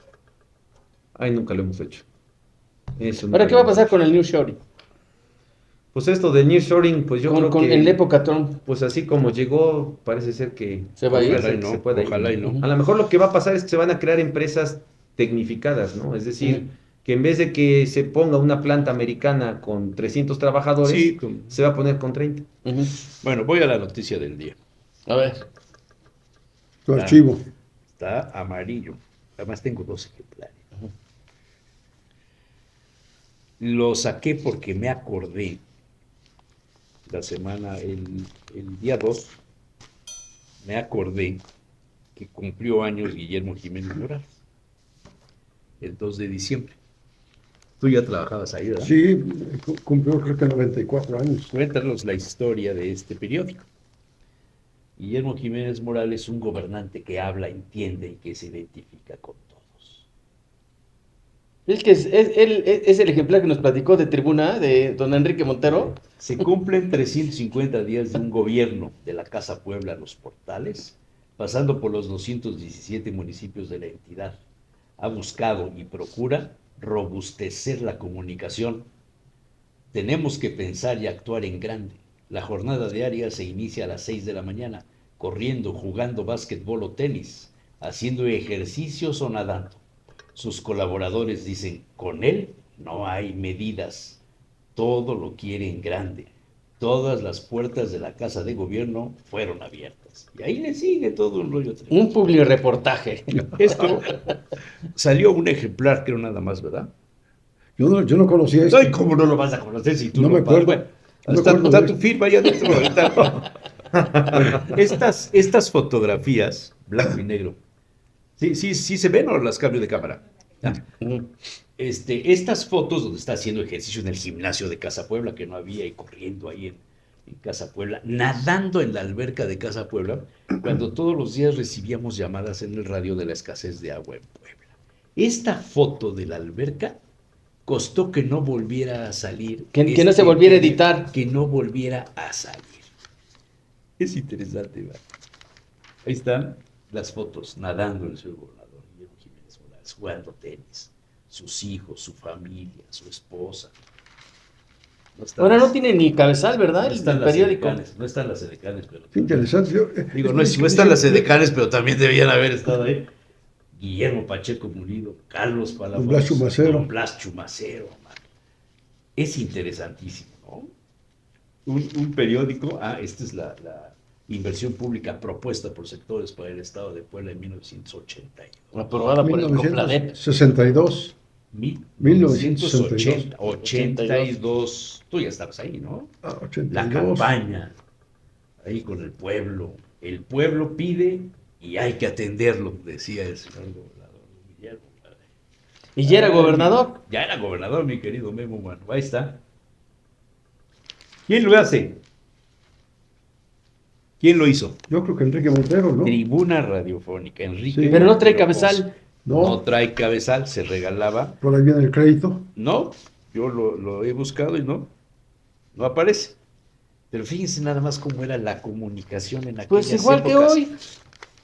Ay, nunca lo hemos hecho. Eso Ahora, nunca ¿qué lo va a hemos pasar hecho. con el nearshoring? Pues esto del nearshoring, pues yo creo que En la época Trump. pues así como llegó, parece ser que Se va a ir. puede ser Ojalá y que no, se pueda ir. ojalá y no. A lo mejor lo que va a pasar es que se van a crear empresas tecnificadas, ¿no? Es decir, Ujú. que en vez de que se ponga una planta americana con 300 trabajadores, Sí, se va a poner con 30. Ujú. bueno, voy a la noticia del día. A ver. Tu archivo. Está amarillo. Además tengo 2 ejemplares. Lo saqué porque me acordé la semana, el día 2, me acordé que cumplió años Guillermo Jiménez Morales, el 2 de diciembre. Tú ya trabajabas ahí, ¿verdad? Sí, cumplió creo que 94 años. Cuéntanos la historia de este periódico. Guillermo Jiménez Morales es un gobernante que habla, entiende y que se identifica con todos. Es que él es el ejemplar que nos platicó de tribuna de don Enrique Montero. Se cumplen 350 días de un gobierno de la Casa Puebla a Los Portales, pasando por los 217 municipios de la entidad. Ha buscado y procura robustecer la comunicación. Tenemos que pensar y actuar en grande. La jornada diaria se inicia a las 6 de la mañana, corriendo, jugando básquetbol o tenis, haciendo ejercicios o nadando. Sus colaboradores dicen, con él no hay medidas, todo lo quiere en grande. Todas las puertas de la Casa de Gobierno fueron abiertas. Y ahí le sigue todo un rollo tremendo. Un publireportaje. Esto salió un ejemplar, creo nada más, ¿verdad? Yo no conocía esto. Ay, ¿cómo no lo vas a conocer si tú No me acuerdo. Bueno, No me está, acuerdo está de tu esto. firma allá dentro. Bueno, estas fotografías, blanco y negro, sí se ven o las cambio de cámara. Ah, estas fotos donde está haciendo ejercicio en el gimnasio de Casa Puebla, que no había, y corriendo ahí en Casa Puebla, nadando en la alberca de Casa Puebla, cuando todos los días recibíamos llamadas en el radio de la escasez de agua en Puebla. Esta foto de la alberca costó que no volviera a salir. Que no se volviera a editar. Que no volviera a salir. Es interesante, ¿verdad? Ahí están las fotos, nadando el señor gobernador Guillermo Jiménez Morales, jugando tenis, sus hijos, su familia, su esposa. Ahora no tiene ni cabezal, ¿verdad? No están el las periódico. edecanes, no están las edecanes, pero... Qué interesante. Digo, no están las edecanes, pero también debían haber estado ahí. Guillermo Pacheco Mulido, Carlos Palafox, Don Blas Chumacero. Don Blas Chumacero, man. Es interesantísimo, ¿no? Un periódico, esta es la inversión pública propuesta por sectores para el Estado de Puebla en 1981. Aprobada por el Copladep. 1962. 1980, 82. Tú ya estabas ahí, ¿no? 82. La campaña, ahí con el pueblo. El pueblo pide y hay que atenderlo, decía el señor gobernador Guillermo. Y ya era gobernador. Ya era gobernador, mi querido Memo, bueno, ahí está. ¿Quién lo hace? ¿Quién lo hizo? Yo creo que Enrique Montero, ¿no? Tribuna Radiofónica, Enrique. Sí. Pero no trae Montero cabezal. Ponce. No. No trae cabezal, se regalaba. Por ahí viene el crédito. No, yo lo he buscado y no aparece. Pero fíjense nada más cómo era la comunicación en aquellas Pues igual que épocas. hoy.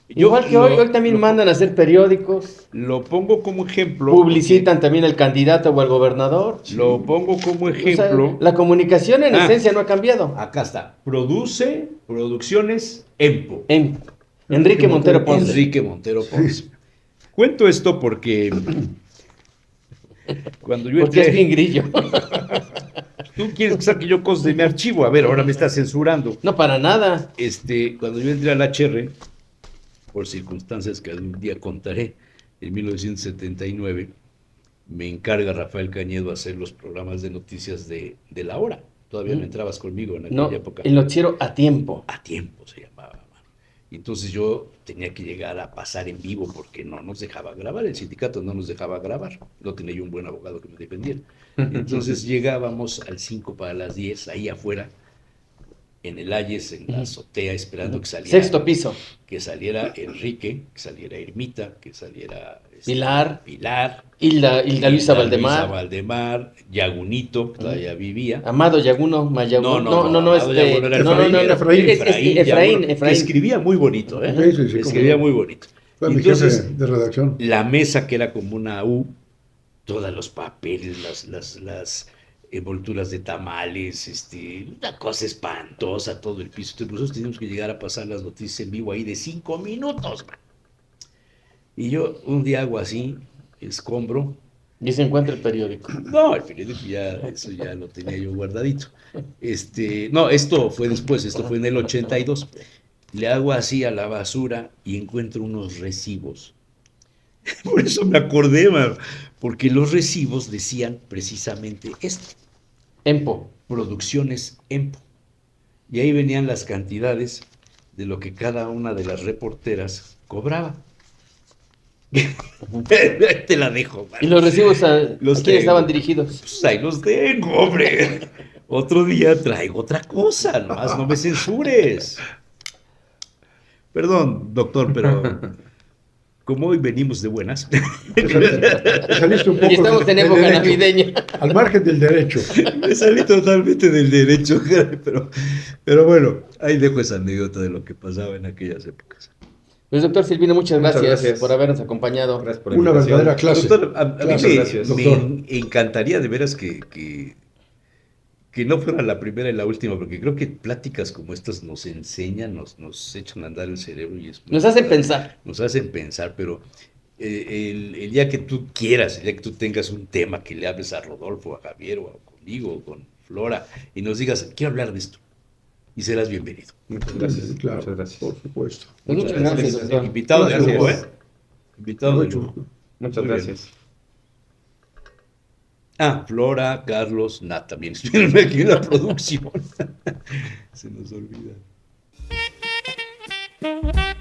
Yo Igual que hoy también mandan a hacer periódicos. Lo pongo como ejemplo. Publicitan también al candidato o al gobernador. Lo pongo como O sea, ejemplo. la comunicación en esencia no ha cambiado. Acá está. Producciones EMPO. Enrique Montero Ponce. Enrique Montero Ponce. Cuento esto porque cuando yo Porque es bien entré, grillo. tú quieres que saque yo cosas de mi archivo, a ver, ahora me estás censurando. No, para nada. Cuando yo entré al HR, por circunstancias que algún día contaré, en 1979, me encarga Rafael Cañedo hacer los programas de noticias de La Hora. Todavía no entrabas conmigo en aquella No, época. el noticiero a tiempo. A tiempo se llamaba, mano. Y entonces yo tenía que llegar a pasar en vivo porque no nos dejaba grabar, el sindicato no nos dejaba grabar, no tenía yo un buen abogado que me defendiera. Entonces llegábamos al 5 para las 10, ahí afuera, en el Ayes, en la azotea, esperando que saliera. Sexto piso. Que saliera Enrique, que saliera Ermita, que saliera Pilar. Hilda Luisa Valdemar. Luisa Valdemar, Yagunito, que todavía vivía. Amado Yaguno, Mayaguno. No, Amado Yaguno era Efraín. que escribía muy bonito, ¿eh? Sí, Escribía muy bonito. Fue mi jefe de redacción. La mesa que era como una U, todos los papeles, las envolturas de tamales, una cosa espantosa, todo el piso. Entonces nosotros teníamos que llegar a pasar las noticias en vivo ahí de 5 minutos, man. Y yo un día hago así, escombro. Y se encuentra el periódico. No, el periódico eso ya lo tenía yo guardadito. No, esto fue después, esto fue en el 82. Le hago así a la basura y encuentro unos recibos. Por eso me acordé, man, porque los recibos decían precisamente esto. Empo. Producciones EMPO. Y ahí venían las cantidades de lo que cada una de las reporteras cobraba. Te la dejo, man. ¿Y los recibos a quién tengo. estaban dirigidos? Pues ahí los tengo, hombre. Otro día traigo otra cosa, nomás no me censures. Perdón, doctor, pero como hoy venimos de buenas. Saliste un poco Y estamos en época derecho, navideña. al margen del derecho. Me salí totalmente del derecho, pero bueno, ahí dejo esa anécdota de lo que pasaba en aquellas épocas. Pues doctor Silvino, muchas Muchas gracias gracias. por habernos acompañado. Gracias por la Una invitación. verdadera clase. Doctor, a mí Clase, gracias, me doctor. encantaría de veras que no fuera la primera y la última, porque creo que pláticas como estas nos enseñan, nos echan a andar el cerebro y es muy Nos hacen padre. pensar. Nos hacen pensar, pero el día que tú quieras, el día que tú tengas un tema que le hables a Rodolfo, a Javier o conmigo o con Flora y nos digas, quiero hablar de esto, y serás bienvenido. Muchas gracias. Claro, Muchas gracias. por supuesto. Muchas gracias, doctor. Invitado de Gracias. lujo, ¿eh? Invitado de Mucho. lujo. Muchas Muy bien. gracias. Flora, Carlos, Nat también estuvieron aquí en la producción. Se nos olvida. Thank